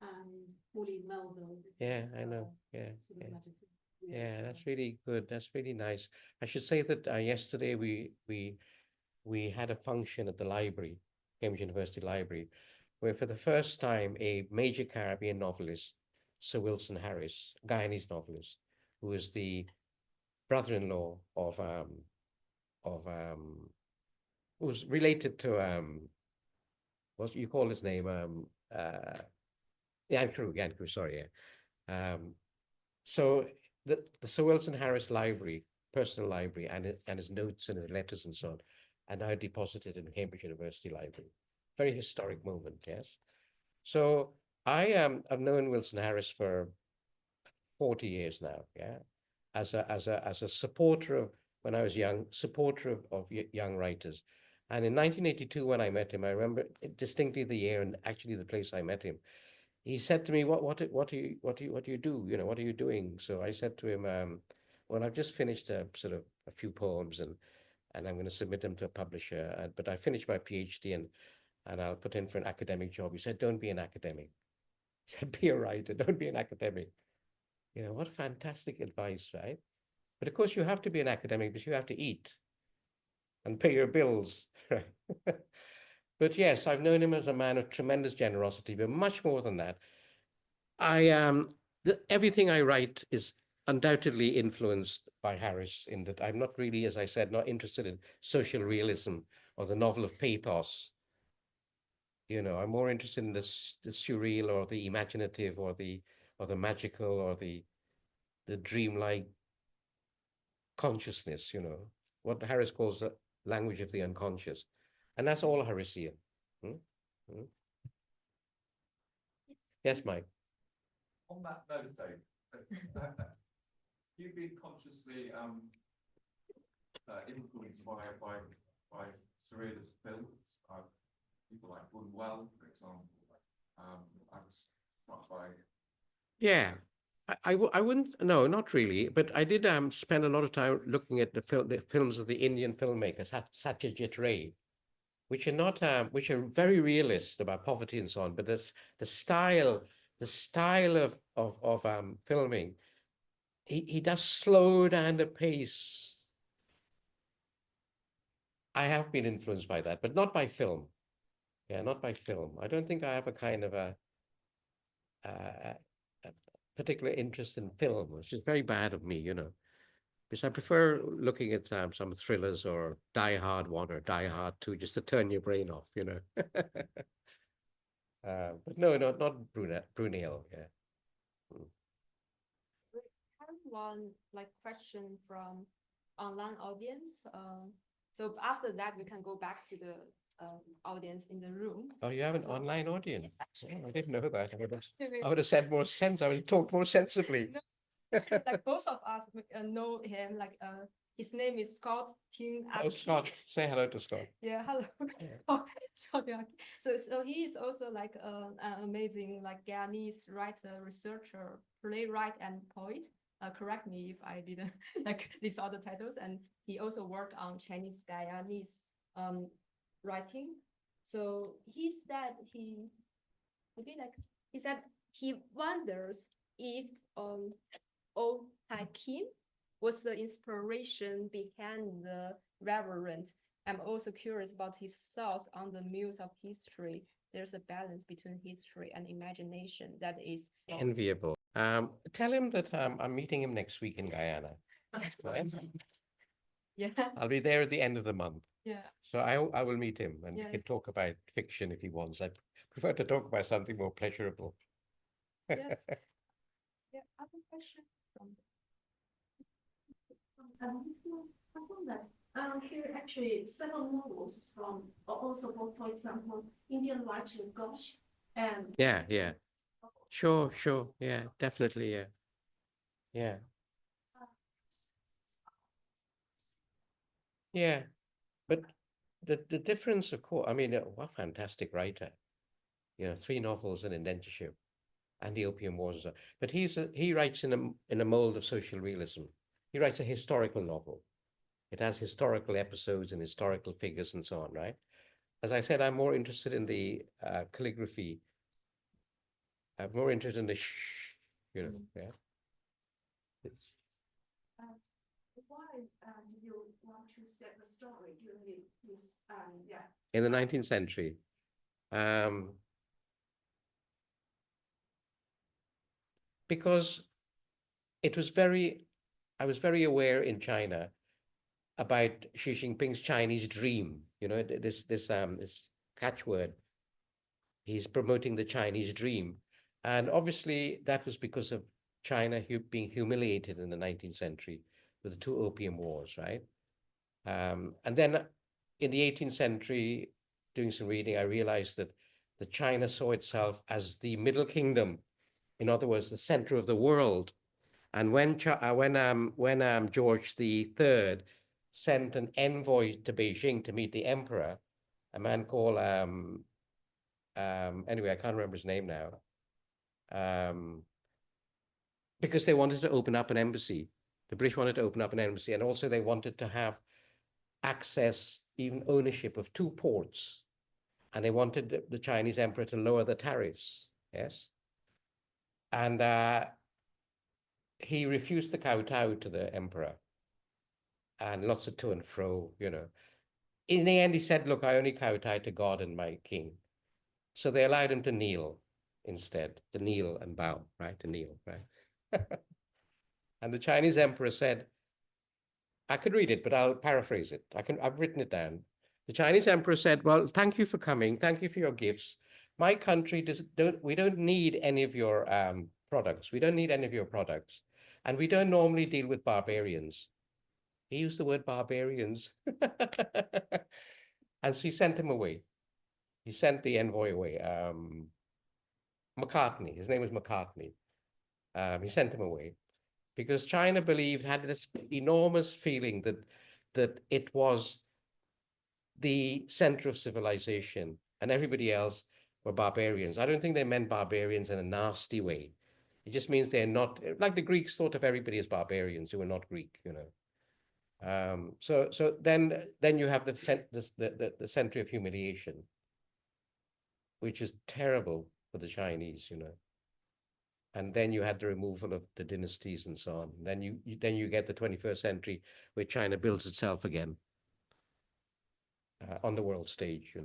and Pauline Melville. Yeah, I know. Yeah, that's really good. That's really nice. I should say that yesterday we had a function at the library, Cambridge University Library, where for the first time a major Caribbean novelist, Sir Wilson Harris, Guyanese novelist, who was the brother-in-law of who was related to what you call his name, Jan Carew, sorry, yeah. So the Sir Wilson Harris Library, personal library, and his notes and his letters and so on, are now deposited in Cambridge University Library. Very historic moment, yes. So I've known Wilson Harris for 40 years now, yeah, as a supporter of, when I was young, supporter of young writers. And in 1982, when I met him, I remember distinctly the year and actually the place I met him. He said to me, "What do you do? You know, what are you doing?" So I said to him, "Well, I've just finished a few poems, and I'm going to submit them to a publisher. But I finished my PhD, and I'll put in for an academic job." He said, "Don't be an academic." He said, "Be a writer. Don't be an academic." You know, what fantastic advice, right? But of course, you have to be an academic because you have to eat and pay your bills, right? But yes, I've known him as a man of tremendous generosity, but much more than that. Everything I write is undoubtedly influenced by Harris, in that I'm not really, as I said, not interested in social realism or the novel of pathos. You know, I'm more interested in the surreal or the imaginative or the magical or the dreamlike consciousness, you know, what Harris calls the language of the unconscious. And that's all Harrisian. Hmm? Hmm? Yes, Mike. On that note, Dave, you've been consciously influenced by surrealist films, people like Well, for example. I was struck by. Yeah, I wouldn't, no, not really, but I did spend a lot of time looking at the films of the Indian filmmaker Satyajit Ray, which are not which are very realist about poverty and so on, but the style of filming, he does slow down the pace. I have been influenced by that, but not by film. Yeah, not by film. I don't think I have a kind of a particular interest in film, which is very bad of me, you know, because I prefer looking at some thrillers or Die Hard 1 or Die Hard 2 just to turn your brain off, you know. But no, not Brunel, yeah. We have one question from online audience. So after that, we can go back to the audience in the room. Oh, you have an online audience? Oh, I didn't know that. I would have said more sense. I would have talked more sensibly. No. like both of us know him. Like his name is Scott Ting. Oh, Scott, say hello to Scott. Yeah, hello. Yeah. Scott, yeah. So he is also like an amazing like Guyanese writer, researcher, playwright, and poet. Correct me if I didn't like these other titles. And he also worked on Chinese Guyanese writing. So he said he wonders if old Tai Kim was the inspiration behind the reverend. I'm also curious about his thoughts on the muse of history. There's a balance between history and imagination that is Enviable. Tell him that I'm meeting him next week in Guyana. Right? yeah. I'll be there at the end of the month. Yeah. So I will meet him and we Yeah. can talk about fiction if he wants. I prefer to talk about something more pleasurable. Yes. Yeah. Other question from I found that here actually several novels from also for example Indian writer Ghosh and Yeah. Sure. Yeah, definitely. Yeah. But the difference, of course, I mean, what a fantastic writer. 3 novels, and indentureship, and the Opium Wars. But he writes in a mold of social realism. He writes a historical novel. It has historical episodes and historical figures and so on, right? As I said, I'm more interested in the calligraphy. I'm more interested in the yeah. It's why do you want to set the story during this in the 19th century. Because I was very aware in China about Xi Jinping's Chinese dream. This catchword. He's promoting the Chinese dream, and obviously that was because of China being humiliated in the 19th century with the 2 Opium Wars, right? And then in the 18th century, doing some reading, I realized that China saw itself as the Middle Kingdom, in other words, the center of the world. And when George III sent an envoy to Beijing to meet the emperor, a man called anyway, I can't remember his name now, because they wanted to open up an embassy. The British wanted to open up an embassy, and also they wanted to have access, even ownership of 2 ports, and they wanted the Chinese emperor to lower the tariffs. Yes, and he refused to kowtow to the emperor, and lots of to and fro. In the end, he said, "Look, I only kowtow to God and my king." So they allowed him to kneel instead, to kneel and bow, right? To kneel, right? And the Chinese emperor said, I could read it, but I'll paraphrase it. I've written it down. The Chinese emperor said, well, thank you for coming. Thank you for your gifts. My country we don't need any of your products. We don't need any of your products. And we don't normally deal with barbarians. He used the word barbarians. And so he sent him away. He sent the envoy away. McCartney, his name was McCartney. He sent him away because China had this enormous feeling that it was the center of civilization and everybody else were barbarians. I don't think they meant barbarians in a nasty way. It just means they're not, like the Greeks thought of everybody as barbarians who were not Greek, So then you have the center of humiliation, which is terrible for the Chinese, And then you had the removal of the dynasties and so on. Then you get the 21st century where China builds itself again on the world stage,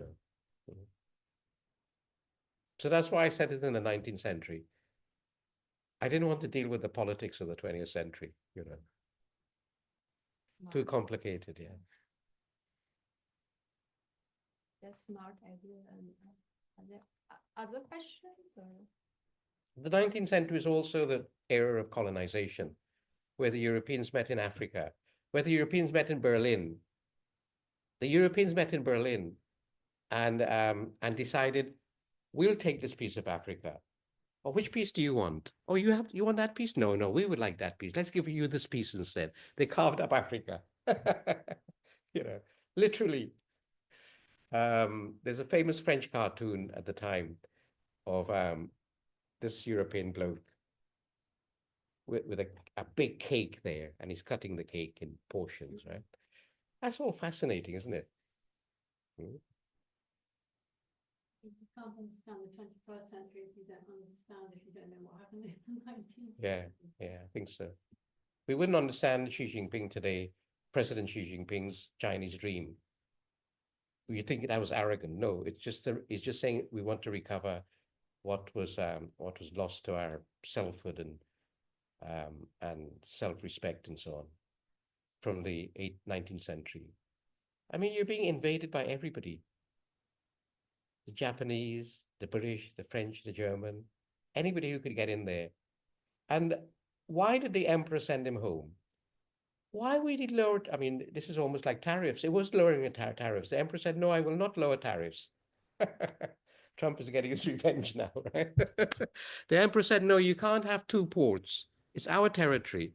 So that's why I said it in the 19th century. I didn't want to deal with the politics of the 20th century, Too complicated, yeah. That's smart idea. And are there other questions? Or? The 19th century is also the era of colonization, where the Europeans met in Africa, where the Europeans met in Berlin. The Europeans met in Berlin and decided, we'll take this piece of Africa. Oh, which piece do you want? Oh, you want that piece? No, no, we would like that piece. Let's give you this piece instead. They carved up Africa. You know, literally. There's a famous French cartoon at the time of this European bloke with a big cake there, and he's cutting the cake in portions, right? That's all fascinating, isn't it? Mm. You can't understand the 21st century if you don't know what happened in the 19th. Yeah, yeah, I think so. We wouldn't understand Xi Jinping today, President Xi Jinping's Chinese dream. You think that was arrogant? No, it's just saying we want to recover what was lost to our selfhood and self-respect and so on from the 19th century. I mean, you're being invaded by everybody. The Japanese, the British, the French, the German, anybody who could get in there. And why did the emperor send him home? Why would he lower? I mean, this is almost like tariffs. It was lowering the tariffs. The emperor said, no, I will not lower tariffs. Trump is getting his revenge now, right? The emperor said, no, you can't have two ports. It's our territory.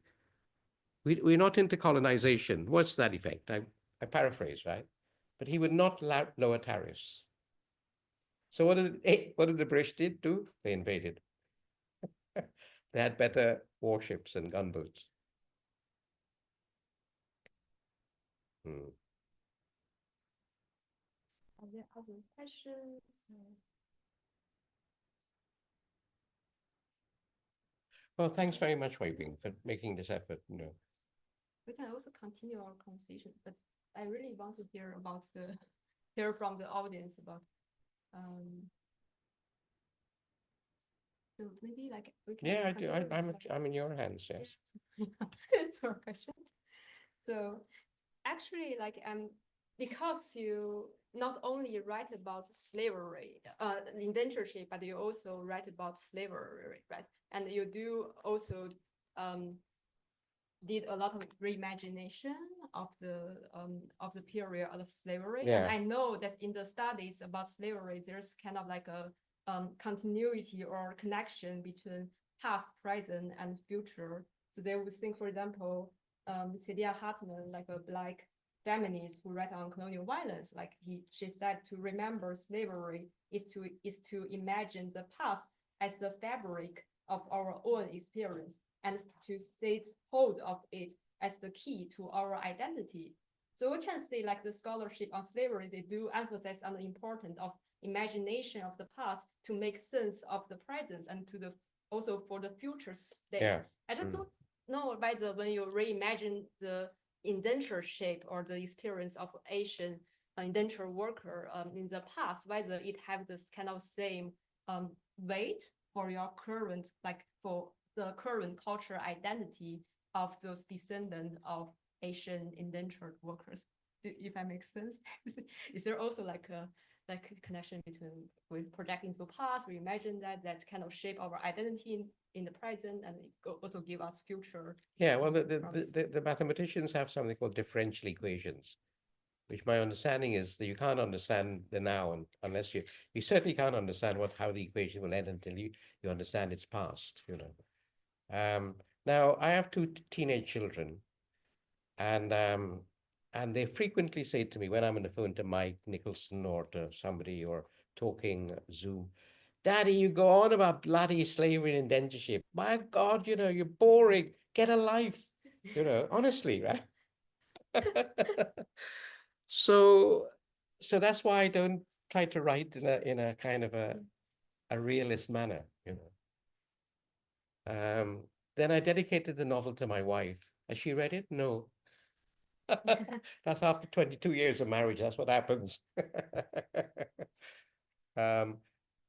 We're not into colonization. What's that effect? I paraphrase, right? But he would not lower tariffs. So what did the British do? They invaded. They had better warships and gunboats. Hmm. Are there other questions? Well, thanks very much, Weibing, for making this effort. We can also continue our conversation, but I really want to hear from the audience about. So maybe like we can. Yeah, I do. I'm in your hands. Yes. Your question. So actually, like because you not only write about slavery, indentureship, but you also write about slavery, right? And you do also did a lot of reimagination of the period of slavery. Yeah. And I know that in the studies about slavery, there's kind of like a continuity or connection between past, present, and future. So they would think, for example, Celia Hartman, like a Black feminist who write on colonial violence, like she said, to remember slavery is to imagine the past as the fabric of our own experience and to seize hold of it as the key to our identity. So we can say like the scholarship on slavery, they do emphasize on the importance of imagination of the past to make sense of the present and to the also for the future state. Yeah. I just don't know whether when you reimagine the indentureship or the experience of Asian indentured worker in the past, whether it have this kind of same weight for your current, like for the current cultural identity of those descendants of Asian indentured workers. If that makes sense, is there also like a connection between we project into the past, we imagine that kind of shape our identity in the present, and it also give us future? Yeah, well, the mathematicians have something called differential equations, which my understanding is that you can't understand the now unless you certainly can't understand how the equation will end until you understand its past, Now, I have two teenage children, and they frequently say to me when I'm on the phone to Mike Nicholson or to somebody or talking Zoom, Daddy, you go on about bloody slavery and indentureship. My God, you're boring. Get a life, honestly, right? So that's why I don't try to write in a kind of a realist manner, Then I dedicated the novel to my wife. Has she read it? No. That's after 22 years of marriage. That's what happens.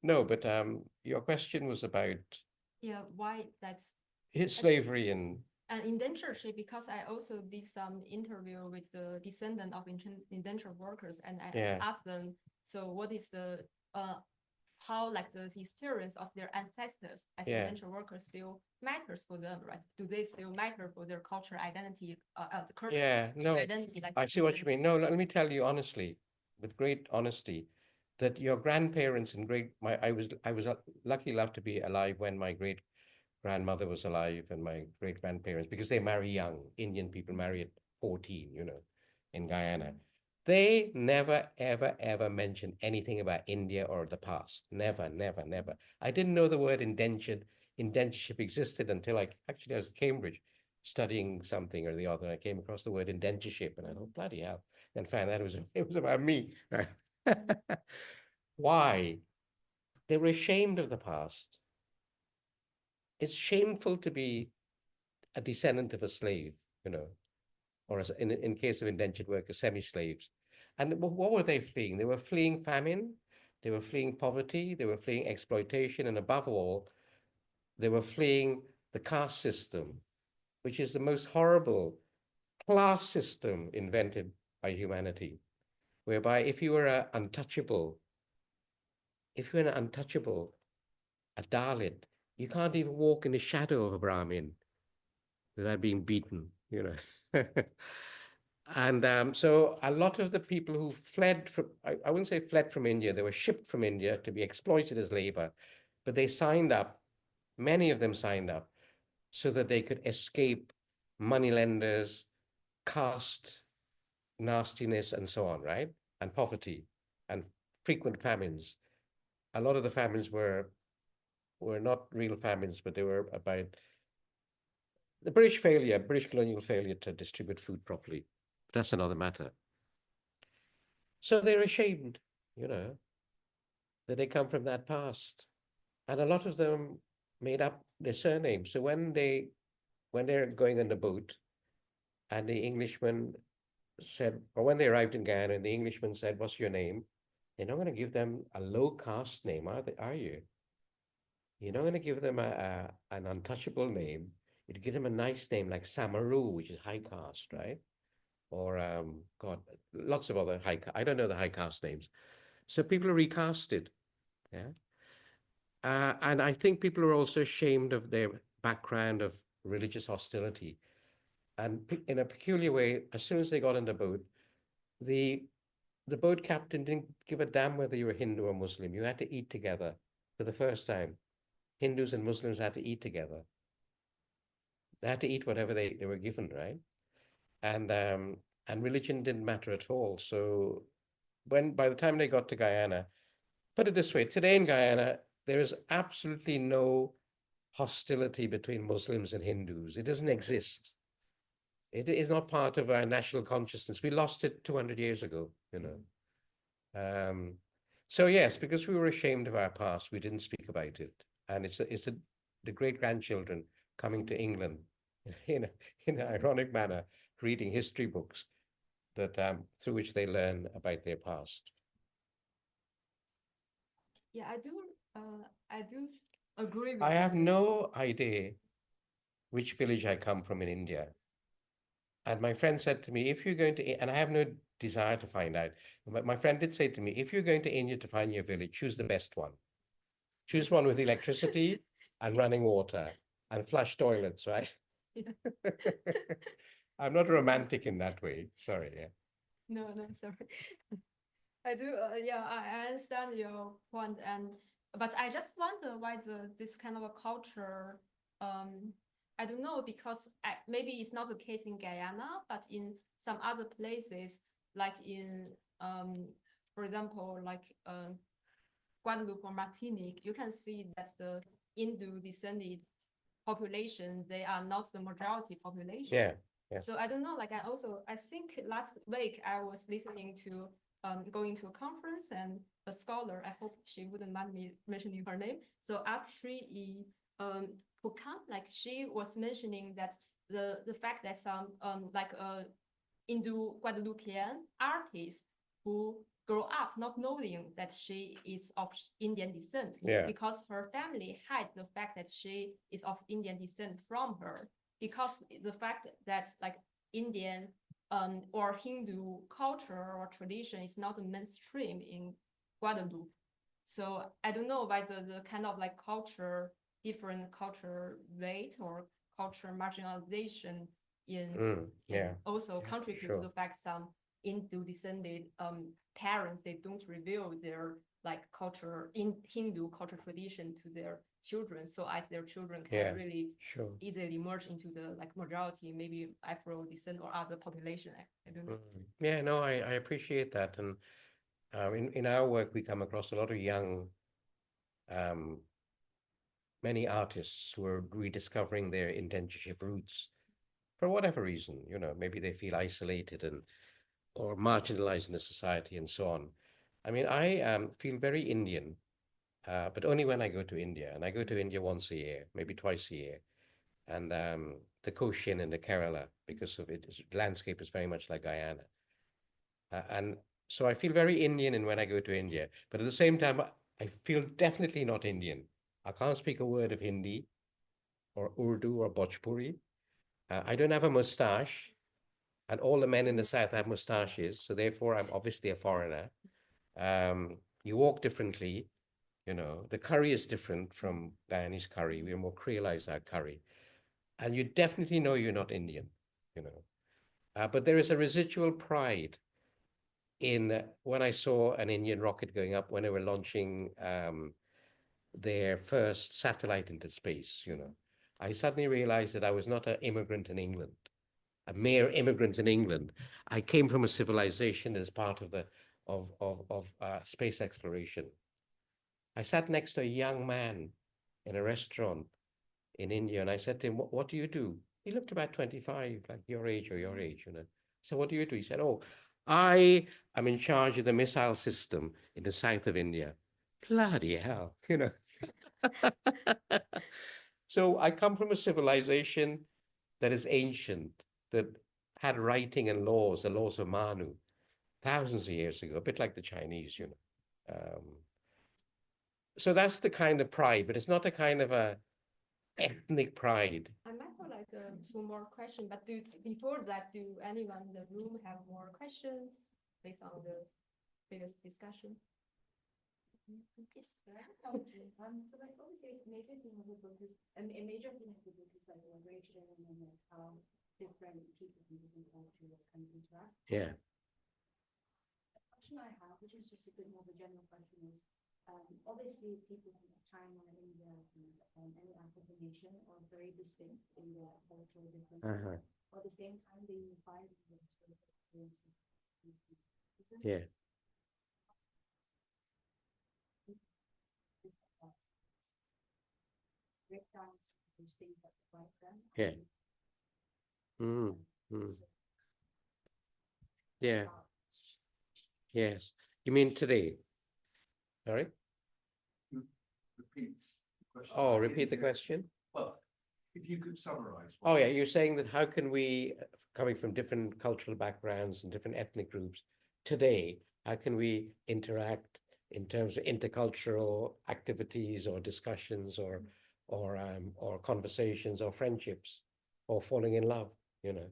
No, but your question was about why that's slavery and indentureship, because I also did some interview with the descendant of indentured workers, and I asked them, so what is the how like the experience of their ancestors as indentured workers still matters for them, right? Do they still matter for their cultural identity, the current no, identity? Like I see what you mean. No, let me tell you honestly, with great honesty, that your grandparents and I was lucky enough to be alive when my great grandmother was alive and my great grandparents, because they marry young. Indian people marry at 14, in Guyana. They never, ever, ever mentioned anything about India or the past. Never, never, never. I didn't know the word indentureship existed until I was at Cambridge studying something or the other. I came across the word indentureship and I thought, bloody hell, and found that it was about me. Why? They were ashamed of the past. It's shameful to be a descendant of a slave, or in case of indentured workers, semi-slaves. And what were they fleeing? They were fleeing famine, they were fleeing poverty, they were fleeing exploitation, and above all, they were fleeing the caste system, which is the most horrible class system invented by humanity, whereby if you were an untouchable, a Dalit, you can't even walk in the shadow of a Brahmin without being beaten. And so a lot of the people who fled from, I wouldn't say fled from India, they were shipped from India to be exploited as labor, but they signed up, many of them signed up, so that they could escape moneylenders, caste nastiness, and so on, right? And poverty and frequent famines. A lot of the famines were not real famines, but they were about the British colonial failure to distribute food properly. But that's another matter. So they're ashamed, that they come from that past. And a lot of them made up their surnames. So when they're going on the boat and the Englishman said, or when they arrived in Guyana and the Englishman said, "What's your name?" They're not going to give them a low caste name, are you? You're not going to give them an untouchable name. You'd give them a nice name like Samaru, which is high caste, right? Or God, lots of other I don't know the high caste names. So people are recasted, yeah. And I think people are also ashamed of their background of religious hostility. And in a peculiar way, as soon as they got on the boat, the boat captain didn't give a damn whether you were Hindu or Muslim. You had to eat together for the first time. Hindus and Muslims had to eat together. They had to eat whatever they were given, right? And religion didn't matter at all. So by the time they got to Guyana, put it this way, today in Guyana, there is absolutely no hostility between Muslims and Hindus. It doesn't exist. It is not part of our national consciousness. We lost it 200 years ago, So yes, because we were ashamed of our past, we didn't speak about it. And it's the great-grandchildren coming to England in an ironic manner, reading history books that through which they learn about their past. Yeah, I do agree with I have you. no idea which village I come from in India. And my friend said to me, if you're going to, and I have no desire to find out, but my friend did say to me, if you're going to India to find your village, choose the best one. Choose one with electricity and running water and flush toilets, right? Yeah. I'm not romantic in that way. Sorry. Yeah. No, sorry. I do, yeah, I understand your point, but I just wonder why this kind of a culture, I don't know, because maybe it's not the case in Guyana, but in some other places, like in, for example, like Guadeloupe or Martinique, you can see that the Hindu descended population, they are not the majority population. Yeah. Yeah. So I don't know, like I think last week I was listening to going to a conference, and a scholar, I hope she wouldn't mind me mentioning her name. So Apri Pukan, like she was mentioning that the fact that some like Hindu Guadeloupean artist who grow up not knowing that she is of Indian descent, Yeah. because her family hides the fact that she is of Indian descent from her, because the fact that like Indian or Hindu culture or tradition is not mainstream in Guadeloupe. So I don't know whether the kind of like different culture weight or culture marginalization in Yeah. also contribute sure. to the fact some Indo-descended parents, they don't reveal their like culture in Hindu culture tradition to their children. So as their children can really Sure. easily merge into the like majority, maybe Afro descent or other population. I don't know. Yeah, no, I appreciate that. And in our work, we come across a lot of young, many artists who are rediscovering their indentureship roots for whatever reason. You know, maybe they feel isolated and or marginalized in the society and so on. I mean, I feel very Indian, but only when I go to India. And I go to India once a year, maybe twice a year. And the Cochin and the Kerala, because of its landscape is very much like Guyana. And so I feel very Indian and when I go to India. But at the same time, I feel definitely not Indian. I can't speak a word of Hindi or Urdu or Bhojpuri. I don't have a mustache. And all the men in the South have mustaches. So therefore, I'm obviously a foreigner. You walk differently. You know, the curry is different from Guyanese curry. We're more creolized our curry. And you definitely know you're not Indian, you know. But there is a residual pride in when I saw an Indian rocket going up when they were launching their first satellite into space, you know. I suddenly realized that I was not an immigrant in England, a mere immigrant in England. I came from a civilization as part of the space exploration. I sat next to a young man in a restaurant in India, and I said to him, what do you do? He looked about 25, like your age or your age, you know. So what do you do? He said, oh, I am in charge of the missile system in the south of India. Bloody hell, you know. So I come from a civilization that is ancient, that had writing and laws, the laws of Manu, thousands of years ago, a bit like the Chinese, you know. So that's the kind of pride, but it's not a kind of a ethnic pride. I might have like two more questions, but before that, do anyone in the room have more questions based on the previous discussion? Yes, so like obviously a major theme of the book is like immigration and then like how different people from different cultures kind of interact. Yeah. The question I have, which is just a bit more of a general question, is obviously people from China, India, and any African nation are very distinct in their cultural differences. At the same time, they unify their sort of experiences. Yeah. Breakdowns, those things that divide them. Yeah. Yeah. Yes. You mean today? Sorry? Repeats the question. Oh, repeat the question? Well, if you could summarize. Oh, yeah. You're saying that how can we, coming from different cultural backgrounds and different ethnic groups, today, how can we interact in terms of intercultural activities or discussions or conversations or friendships or falling in love, you know?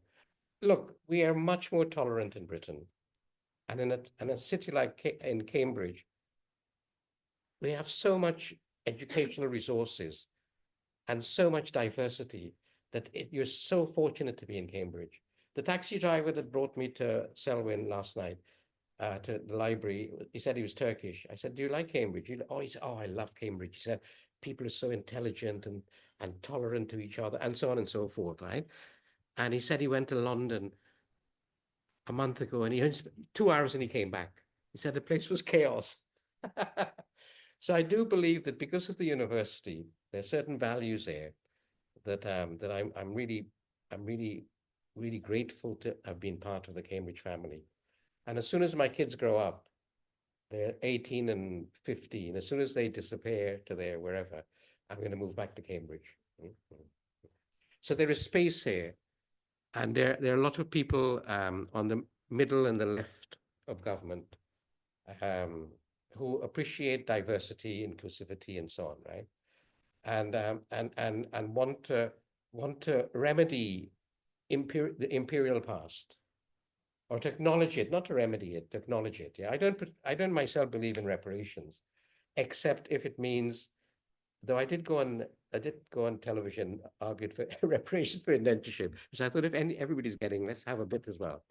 Look, we are much more tolerant in Britain. And in a city like in Cambridge, we have so much educational resources and so much diversity that you're so fortunate to be in Cambridge. The taxi driver that brought me to Selwyn last night, to the library, he said he was Turkish. I said, do you like Cambridge? He said, oh, I love Cambridge. He said, people are so intelligent and tolerant to each other and so on and so forth, right? And he said he went to London a month ago and he was 2 hours and he came back. He said the place was chaos. So I do believe that because of the university, there are certain values there that I'm really grateful to have been part of the Cambridge family. And as soon as my kids grow up, they're 18 and 15, as soon as they disappear to their wherever, I'm going to move back to Cambridge. So there is space here. And there are a lot of people on the middle and the left of government who appreciate diversity, inclusivity, and so on, right? And want to remedy the imperial past, or to acknowledge it, not to remedy it, to acknowledge it. Yeah, I don't myself believe in reparations, except if it means, though I did go on television, argued for reparations for indentureship, because I thought if everybody's getting, let's have a bit as well.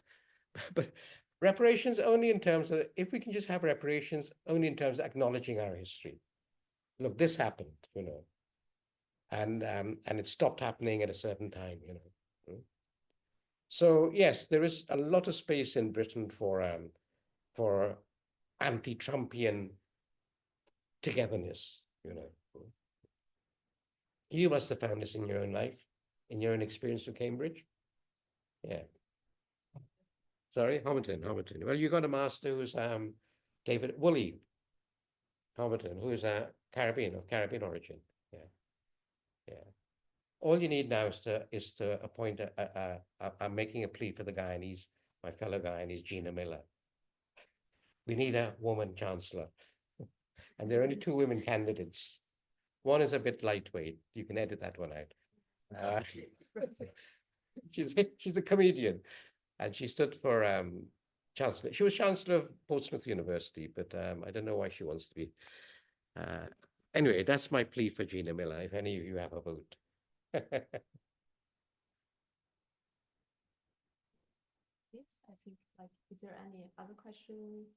But reparations only in terms of, if we can just have reparations only in terms of acknowledging our history. Look, this happened, you know, and it stopped happening at a certain time, you know. So yes, there is a lot of space in Britain for anti-Trumpian togetherness, you know. You must have found this in your own life, in your own experience of Cambridge. Yeah. Sorry, Homerton. Well, you got a master who's David Woolley Homerton, who's a Caribbean of Caribbean origin. Yeah, yeah. All you need now is to appoint I'm making a plea for the Guyanese, my fellow Guyanese, Gina Miller. We need a woman chancellor, and there are only 2 women candidates. One is a bit lightweight. You can edit that one out. She's a comedian, and she stood for chancellor. She was chancellor of Portsmouth University, but I don't know why she wants to be. Anyway, that's my plea for Gina Miller, if any of you have a vote. Yes, I think, like, is there any other questions?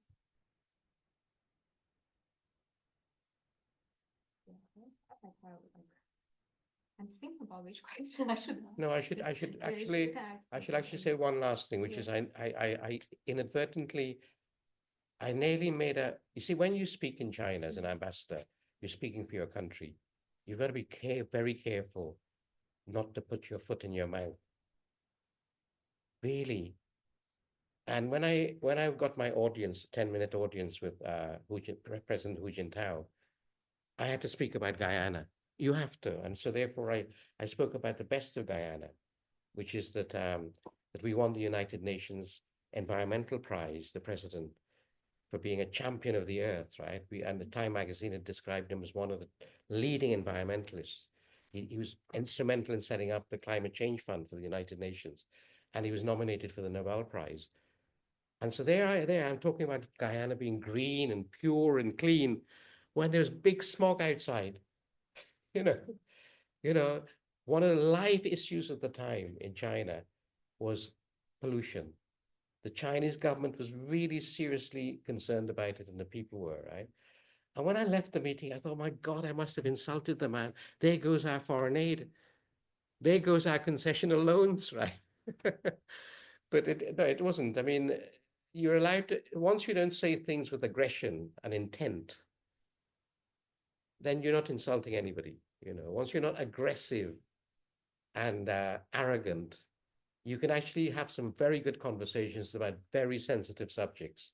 Yeah, I'm thinking about which question I should ask. No, I should actually say one last thing, which is I inadvertently, I nearly made you see, when you speak in China as an ambassador, you're speaking for your country. You've got to be very careful not to put your foot in your mouth. Really. And when I got my audience, 10-minute audience with President Hu Jintao, I had to speak about Guyana. You have to. And so therefore I spoke about the best of Guyana, which is that we won the United Nations Environmental Prize, the president, for being a champion of the earth, right? And the Time magazine had described him as one of the leading environmentalists. He was instrumental in setting up the Climate Change Fund for the United Nations, and he was nominated for the Nobel Prize. And so there I'm talking about Guyana being green and pure and clean when there's big smog outside. You know, one of the live issues at the time in China was pollution. The Chinese government was really seriously concerned about it, and the people were, right? And when I left the meeting, I thought, my God, I must have insulted the man. There goes our foreign aid. There goes our concessional loans, right? But it wasn't. I mean, you're allowed to, once you don't say things with aggression and intent, then you're not insulting anybody. You know, once you're not aggressive and arrogant, you can actually have some very good conversations about very sensitive subjects.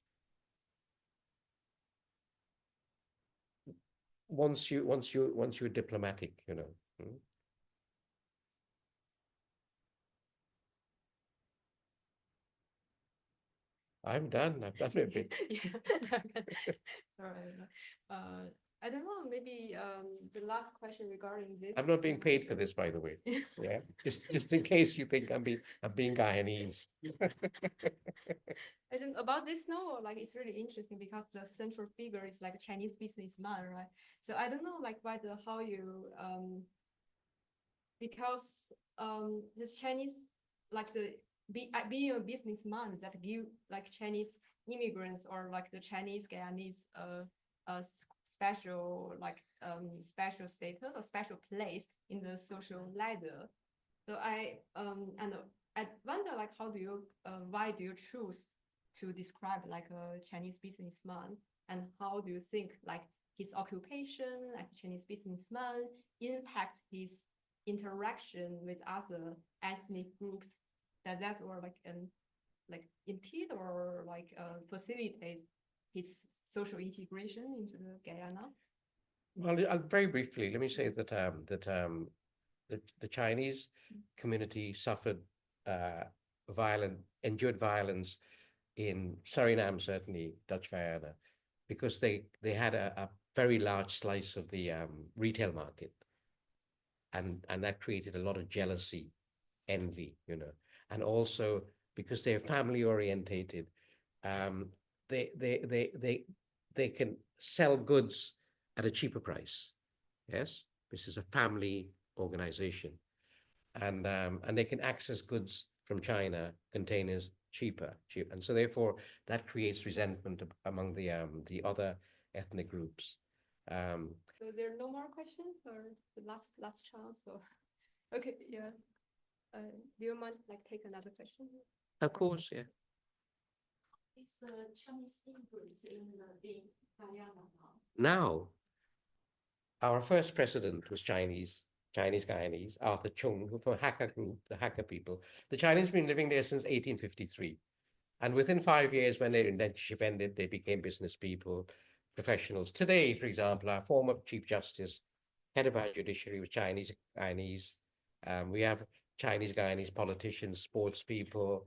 Once you're diplomatic, you know. I've done a bit. Sorry. I don't know, maybe the last question regarding this. I'm not being paid for this, by the way. Yeah, just in case you think I'm being Guyanese. I don't about this. No, like it's really interesting because the central figure is like a Chinese businessman, right? So I don't know, like whether how you because the Chinese, like being a businessman that give like Chinese immigrants or like the Chinese Guyanese special special status or special place in the social ladder. So I wonder, like, how do you why do you choose to describe like a Chinese businessman, and how do you think like his occupation as a Chinese businessman impact his interaction with other ethnic groups that or like impede or like facilitate his social integration into the Guyana? Well, very briefly, let me say that the Chinese community suffered endured violence in Suriname, certainly Dutch Guyana, because they had a very large slice of the retail market, and that created a lot of jealousy, envy, you know, and also because they're family orientated, they can sell goods at a cheaper price. Yes, this is a family organization, and they can access goods from China containers cheaper. And so therefore that creates resentment among the other ethnic groups. So there are no more questions, or the last chance, or okay, yeah. Do you mind like take another question? Of course, yeah. Is the Chinese influence in the Guyana now? Now, our first president was Chinese-Guyanese, Arthur Chung, who from Hakka group, the Hakka people. The Chinese have been living there since 1853. And within 5 years, when their indentureship ended, they became business people, professionals. Today, for example, our former Chief Justice, head of our judiciary was Chinese-Guyanese. We have Chinese-Guyanese politicians, sports people,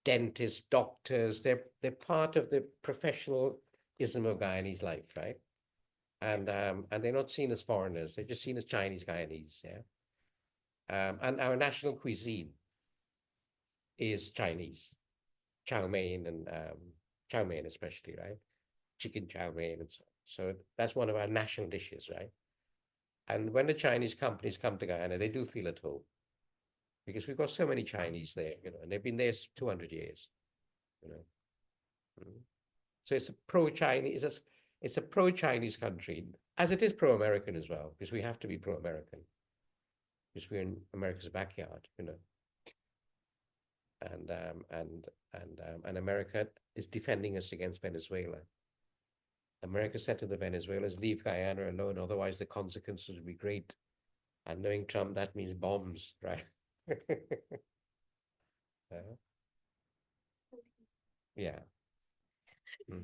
dentists, doctors. They're part of the professionalism of Guyanese life, right? And they're not seen as foreigners. They're just seen as Chinese-Guyanese, yeah. And our national cuisine is Chinese, chow mein and chow mein especially, right? Chicken chow mein and so that's one of our national dishes, right? And when the Chinese companies come to Guyana, they do feel at home because we've got so many Chinese there, you know, and they've been there 200 years, you know. So it's a pro-Chinese, it's a pro-Chinese country, as it is pro-American as well, because we have to be pro-American, because we're in America's backyard, you know. And America is defending us against Venezuela. America said to the Venezuelans, leave Guyana alone, otherwise the consequences would be great. And knowing Trump, that means bombs, right? Yeah.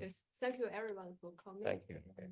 Yes. Thank you everyone for coming. Thank you. Okay.